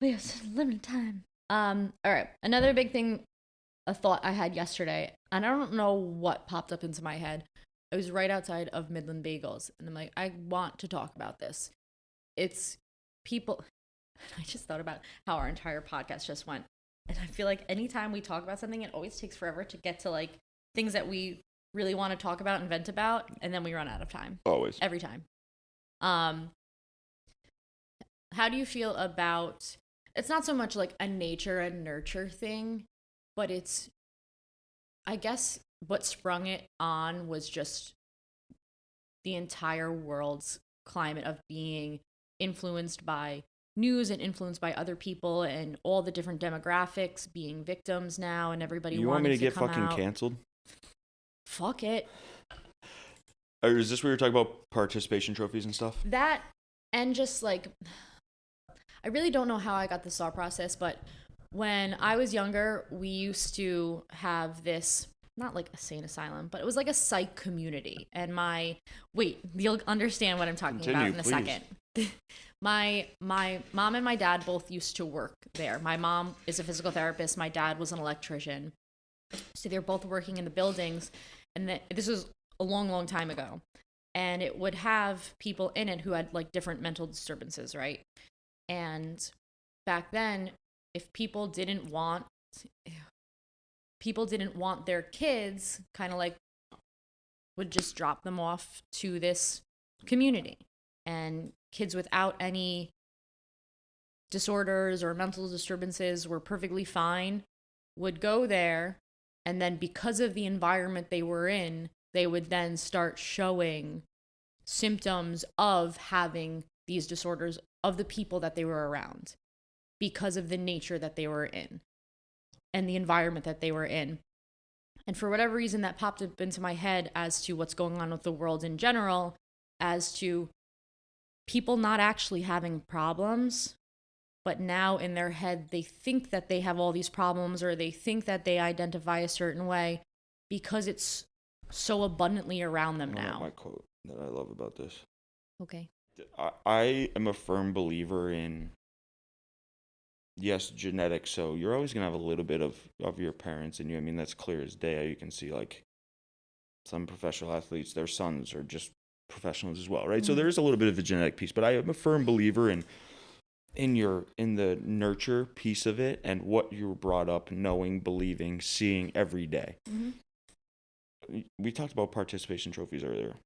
We have limited time. All right, another big thing, a thought I had yesterday, and I don't know what popped up into my head. I was right outside of Midland Bagels, and I'm like, I want to talk about this. It's people. I just thought about how our entire podcast just went, and I feel like anytime we talk about something, it always takes forever to get to like things that we really want to talk about and vent about, and then we run out of time. Always. Every time. How do you feel about, it's not so much like a nature and nurture thing, but it's, I guess what sprung it on was just the entire world's climate of being influenced by news and influenced by other people and all the different demographics being victims now, and everybody you want me to get come fucking out. Canceled? Fuck it. Or is this where you're talking about participation trophies and stuff? That, and just like, I really don't know how I got this thought process, but when I was younger, we used to have this, not like a sane asylum, but it was like a psych community. And you'll understand what I'm talking about in a second. My mom and my dad both used to work there. My mom is a physical therapist. My dad was an electrician. So they're both working in the buildings. And this was a long, long time ago. And it would have people in it who had like different mental disturbances, right? And back then, if people didn't want their kids, kind of like would just drop them off to this community. And kids without any disorders or mental disturbances were perfectly fine, would go there, and then because of the environment they were in, they would then start showing symptoms of having these disorders of the people that they were around because of the nature that they were in and the environment that they were in. And for whatever reason, that popped up into my head as to what's going on with the world in general, as to people not actually having problems, but now in their head, they think that they have all these problems, or they think that they identify a certain way because it's so abundantly around them now. My quote that I love about this. Okay. I am a firm believer in, yes, genetics. So you're always going to have a little bit of your parents in you. I mean, that's clear as day. You can see like some professional athletes, their sons are just professionals as well, right? Mm-hmm. So there is a little bit of the genetic piece, but I am a firm believer in the nurture piece of it and what you were brought up knowing, believing, seeing every day. Mm-hmm. We talked about participation trophies earlier.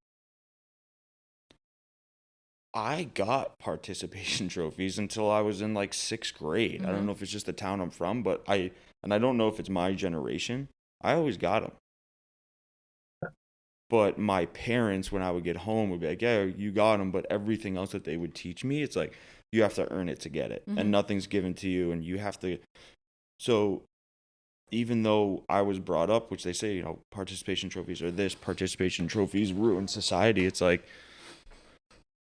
I got participation trophies until I was in like 6th grade. Mm-hmm. I don't know if it's just the town I'm from, but I don't know if it's my generation. I always got them. But my parents, when I would get home, would be like, yeah, you got them. But everything else that they would teach me, it's like, you have to earn it to get it. Mm-hmm. And nothing's given to you. And you have to. So even though I was brought up, which they say, participation trophies are this, participation trophies ruin society. It's like,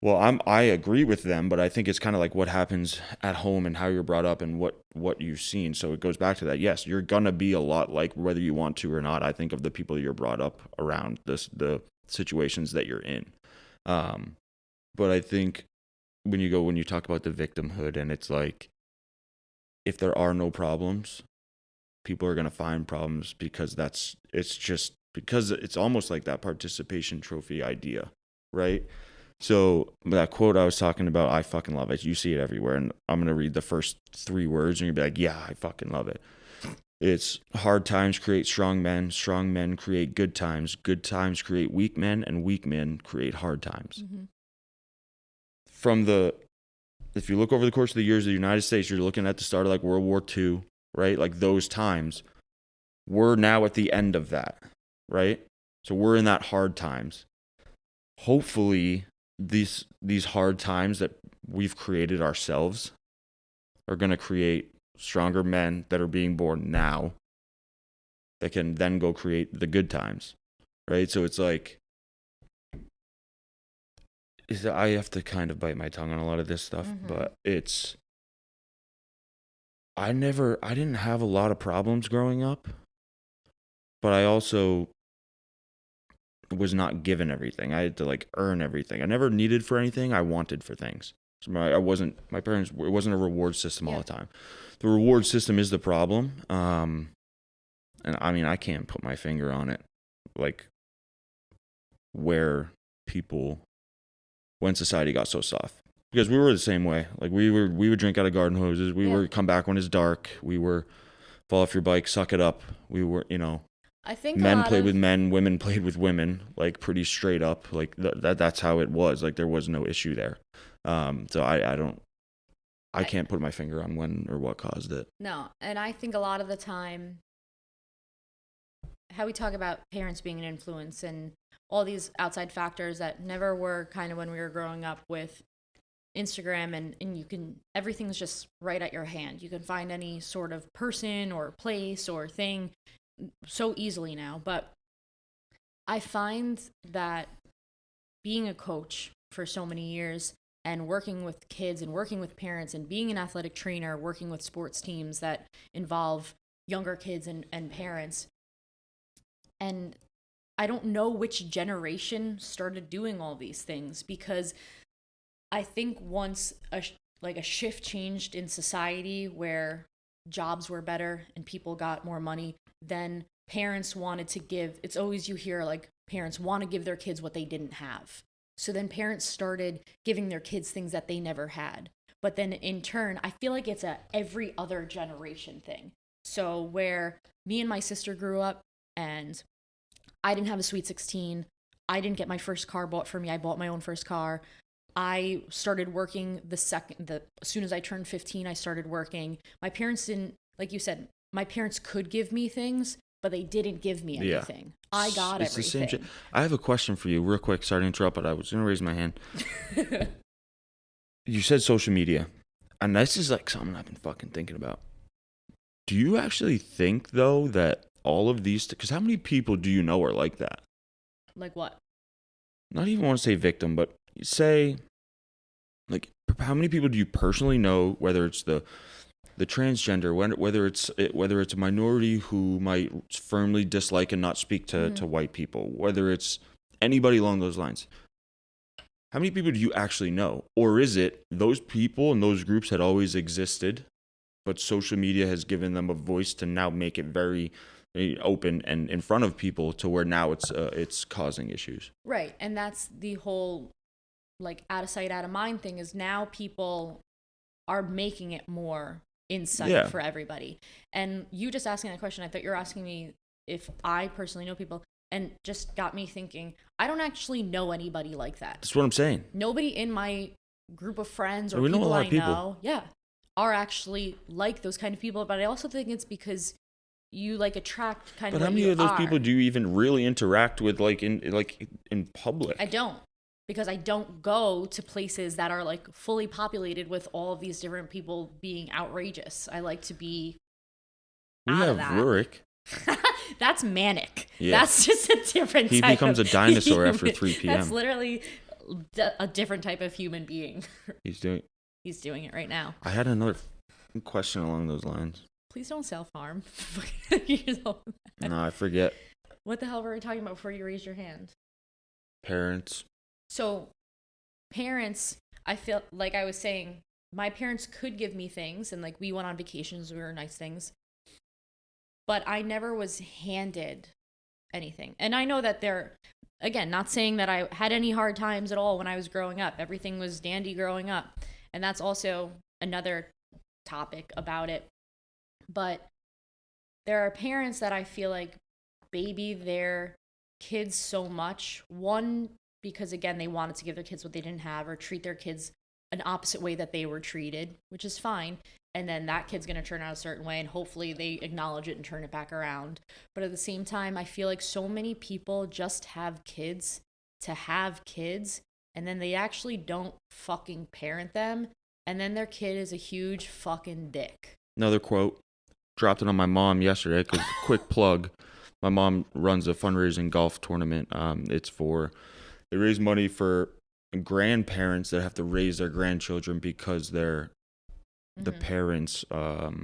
well, I agree with them, but I think it's kind of like what happens at home and how you're brought up and what you've seen. So it goes back to that. Yes, you're going to be a lot like whether you want to or not. I think of the people you're brought up around, the situations that you're in. But I think when you talk about the victimhood, and it's like, if there are no problems, people are going to find problems because it's almost like that participation trophy idea, right? So that quote I was talking about, I fucking love it. You see it everywhere. And I'm going to read the first 3 words and you'll be like, yeah, I fucking love it. It's hard times create strong men create good times create weak men, and weak men create hard times. Mm-hmm. If you look over the course of the years of the United States, you're looking at the start of like World War II, right? Like those times. We're now at the end of that, right? So we're in that hard times. Hopefully, these hard times that we've created ourselves are going to create stronger men that are being born now that can then go create the good times, right? So it's like, I have to kind of bite my tongue on a lot of this stuff, but I didn't have a lot of problems growing up, but I also was not given everything. I had to like earn everything. I never needed for anything. I wanted for things. So my parents, it wasn't a reward system all the time. The reward system is the problem. And I mean, I can't put my finger on it. Like when society got so soft, because we were the same way. Like we would drink out of garden hoses. We were come back when it's dark. We were fall off your bike, suck it up. We were, I think men played with men, women played with women, like pretty straight up. Like that's how it was. Like there was no issue there. So I can't put my finger on when or what caused it. No, and I think a lot of the time, how we talk about parents being an influence and all these outside factors that never were kind of when we were growing up with Instagram and everything's just right at your hand. You can find any sort of person or place or thing so easily now. But I find that being a coach for so many years and working with kids and working with parents and being an athletic trainer, working with sports teams that involve younger kids and parents. And I don't know which generation started doing all these things, because I think once a shift changed in society where jobs were better and people got more money, then parents wanted to give, it's always you hear like parents want to give their kids what they didn't have. So then parents started giving their kids things that they never had. But then in turn, I feel like it's a every other generation thing. So where me and my sister grew up and I didn't have a Sweet 16. I didn't get my first car bought for me. I bought my own first car. I started working as soon as I turned 15, I started working. My parents didn't, like you said, my parents could give me things, but they didn't give me anything. Yeah. I got everything. The same shit. I have a question for you real quick. Sorry to interrupt, but I was going to raise my hand. You said social media, and this is like something I've been fucking thinking about. Do you actually think, though, that all of these, because how many people do you know are like that? Like what? Not even want to say victim, but say, like, how many people do you personally know, whether it's the transgender, whether it's a minority who might firmly dislike and not speak to white people, whether it's anybody along those lines? How many people do you actually know? Or is it those people and those groups had always existed, but social media has given them a voice to now make it very open and in front of people to where now it's causing issues? Right, and that's the whole like out of sight, out of mind thing, is now people are making it more in sight for everybody. And you just asking that question, I thought you were asking me if I personally know people, and just got me thinking, I don't actually know anybody like that. That's what I'm saying. Nobody in my group of friends or people I know, are actually like those kind of people. But I also think it's because you like attract kind of. But how many of those people do you even really interact with, like in public? I don't, because I don't go to places that are like fully populated with all of these different people being outrageous. I like to be. We have Rurik. That's manic. Yeah. That's just a different type. He becomes a dinosaur after 3 p.m. That's literally a different type of human being. He's doing it right now. I had another question along those lines. Please don't self-harm. No, I forget. What the hell were we talking about before you raised your hand? Parents. So, parents, I feel like I was saying, my parents could give me things, and like we went on vacations, we were nice things. But I never was handed anything. And I know that they're, again, not saying that I had any hard times at all when I was growing up. Everything was dandy growing up. And that's also another topic about it. But there are parents that I feel like baby their kids so much. One, because again, they wanted to give their kids what they didn't have or treat their kids an opposite way that they were treated, which is fine. And then that kid's going to turn out a certain way and hopefully they acknowledge it and turn it back around. But at the same time, I feel like so many people just have kids to have kids and then they actually don't fucking parent them. And then their kid is a huge fucking dick. Another quote. Dropped it on my mom yesterday because quick plug. My mom runs a fundraising golf tournament. They raise money for grandparents that have to raise their grandchildren because the parents are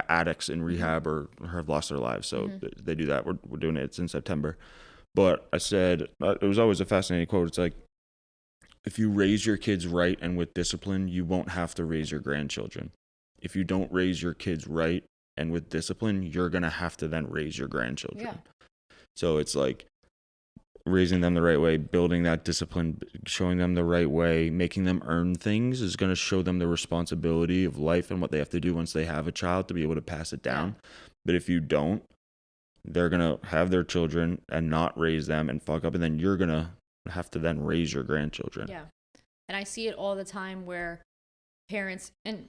addicts in rehab or have lost their lives. So they do that. We're doing it. It's in September. But I said, it was always a fascinating quote. It's like, if you raise your kids right and with discipline, you won't have to raise your grandchildren. If you don't raise your kids right and with discipline, you're going to have to then raise your grandchildren. Yeah. So it's like raising them the right way, building that discipline, showing them the right way, making them earn things is going to show them the responsibility of life and what they have to do once they have a child to be able to pass it down. Yeah. But if you don't, they're going to have their children and not raise them and fuck up. And then you're going to have to then raise your grandchildren. Yeah. And I see it all the time where parents, and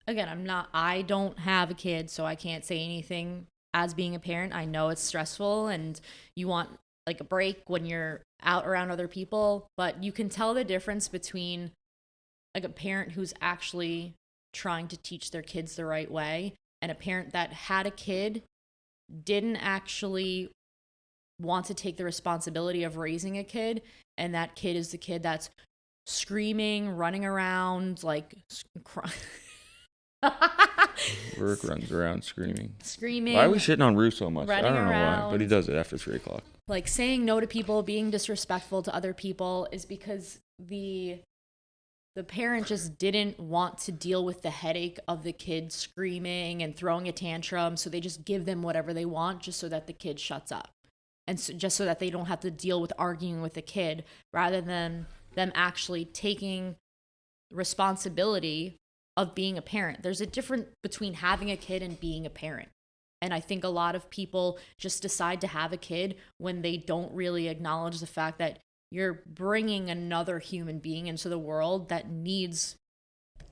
again, I don't have a kid, so I can't say anything as being a parent. I know it's stressful and you want like a break when you're out around other people, but you can tell the difference between like a parent who's actually trying to teach their kids the right way and a parent that had a kid, didn't actually want to take the responsibility of raising a kid, and that kid is the kid that's screaming, running around, like crying. Rurik runs around screaming. Why are we shitting on Rurik so much? I don't know around, why, but he does it after 3 o'clock. Like saying no to people, being disrespectful to other people is because the parent just didn't want to deal with the headache of the kid screaming and throwing a tantrum, so they just give them whatever they want just so that the kid shuts up. And so, just so that they don't have to deal with arguing with the kid, rather than them actually taking responsibility of being a parent. There's a difference between having a kid and being a parent. And I think a lot of people just decide to have a kid when they don't really acknowledge the fact that you're bringing another human being into the world that needs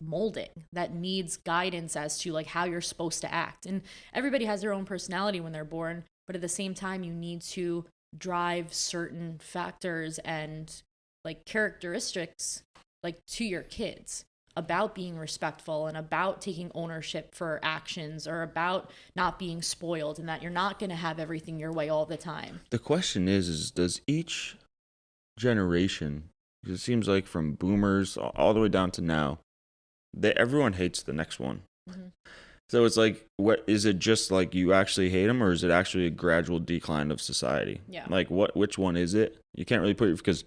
molding, that needs guidance as to like how you're supposed to act. And everybody has their own personality when they're born, but at the same time, you need to drive certain factors and like characteristics like to your kids about being respectful and about taking ownership for actions or about not being spoiled and that you're not going to have everything your way all the time. The question is does each generation, because it seems like from boomers all the way down to now, everyone hates the next one. Mm-hmm. So it's like, what is it? Just like you actually hate them, or is it actually a gradual decline of society? Yeah. Like which one is it? You can't really put it, because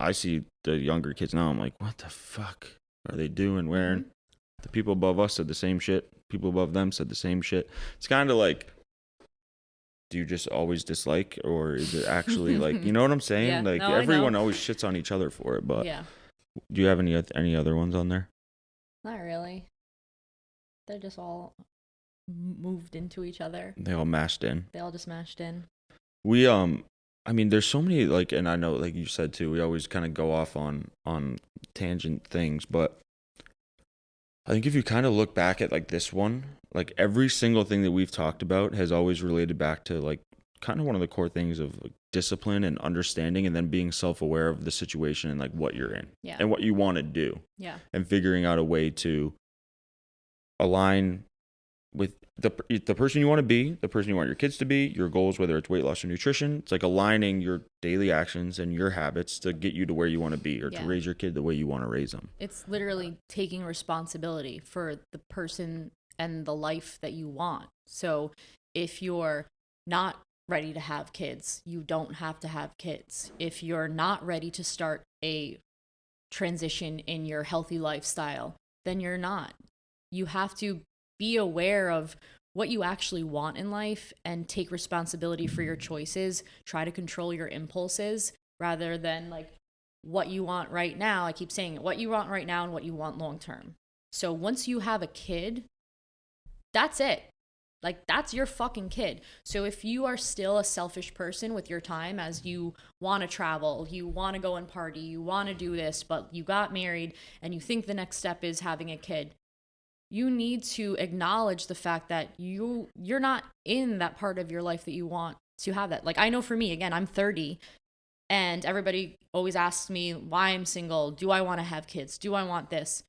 I see the younger kids now. I'm like, what the fuck are they doing? Wearing? Mm-hmm. The people above us said the same shit. People above them said the same shit. It's kind of like, do you just always dislike, or is it actually like, you know what I'm saying? Yeah, like no, everyone always shits on each other for it, but yeah. Do you have any other ones on there? Not really. They're just all moved into each other. They all mashed in. They all just mashed in. We I mean, there's so many, like, and I know, like you said too, we always kind of go off on tangent things, but I think if you kind of look back at like this one, like every single thing that we've talked about has always related back to like kind of one of the core things of like, discipline and understanding, and then being self-aware of the situation and like what you're in, yeah, and what you want to do, yeah, and figuring out a way to align with the person you want to be, the person you want your kids to be, your goals, whether it's weight loss or nutrition. It's like aligning your daily actions and your habits to get you to where you want to be, or to raise your kid the way you want to raise them. It's literally taking responsibility for the person and the life that you want. So if you're not ready to have kids, you don't have to have kids. If you're not ready to start a transition in your healthy lifestyle, then you're not. You have to be aware of what you actually want in life and take responsibility for your choices. Try to control your impulses rather than like what you want right now. I keep saying it, what you want right now and what you want long term. So once you have a kid, that's it. Like, that's your fucking kid. So if you are still a selfish person with your time, as you want to travel, you want to go and party, you want to do this, but you got married and you think the next step is having a kid, you need to acknowledge the fact that you're not in that part of your life that you want to have that. Like, I know for me, again, I'm 30, and everybody always asks me why I'm single. Do I want to have kids? Do I want this?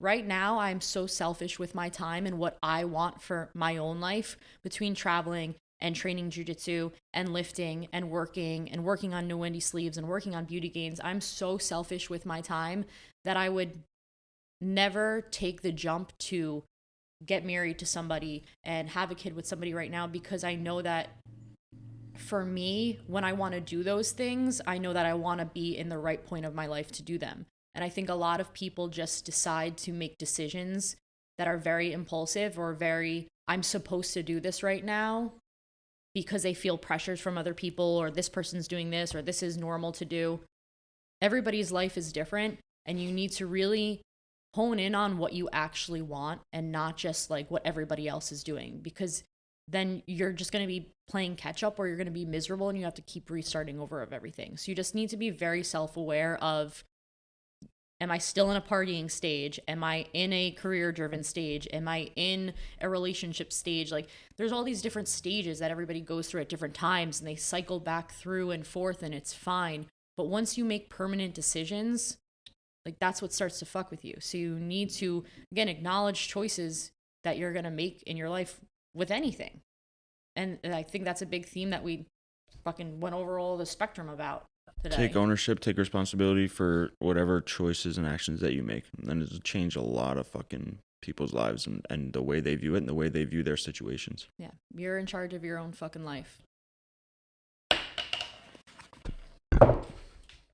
Right now, I'm so selfish with my time and what I want for my own life, between traveling and training jujitsu and lifting and working on no windy sleeves and working on beauty gains. I'm so selfish with my time that I would never take the jump to get married to somebody and have a kid with somebody right now, because I know that for me, when I want to do those things, I know that I want to be in the right point of my life to do them. And I think a lot of people just decide to make decisions that are very impulsive or very, I'm supposed to do this right now, because they feel pressures from other people, or this person's doing this, or this is normal to do. Everybody's life is different, and you need to really hone in on what you actually want and not just like what everybody else is doing, because then you're just going to be playing catch up, or you're going to be miserable and you have to keep restarting over of everything. So you just need to be very self-aware of, am I still in a partying stage? Am I in a career-driven stage? Am I in a relationship stage? Like, there's all these different stages that everybody goes through at different times, and they cycle back through and forth, and it's fine. But once you make permanent decisions, like, that's what starts to fuck with you. So you need to, again, acknowledge choices that you're going to make in your life with anything. And I think that's a big theme that we fucking went over all the spectrum about today. Take ownership, take responsibility for whatever choices and actions that you make. And it'll change a lot of fucking people's lives and the way they view it and the way they view their situations. Yeah. You're in charge of your own fucking life.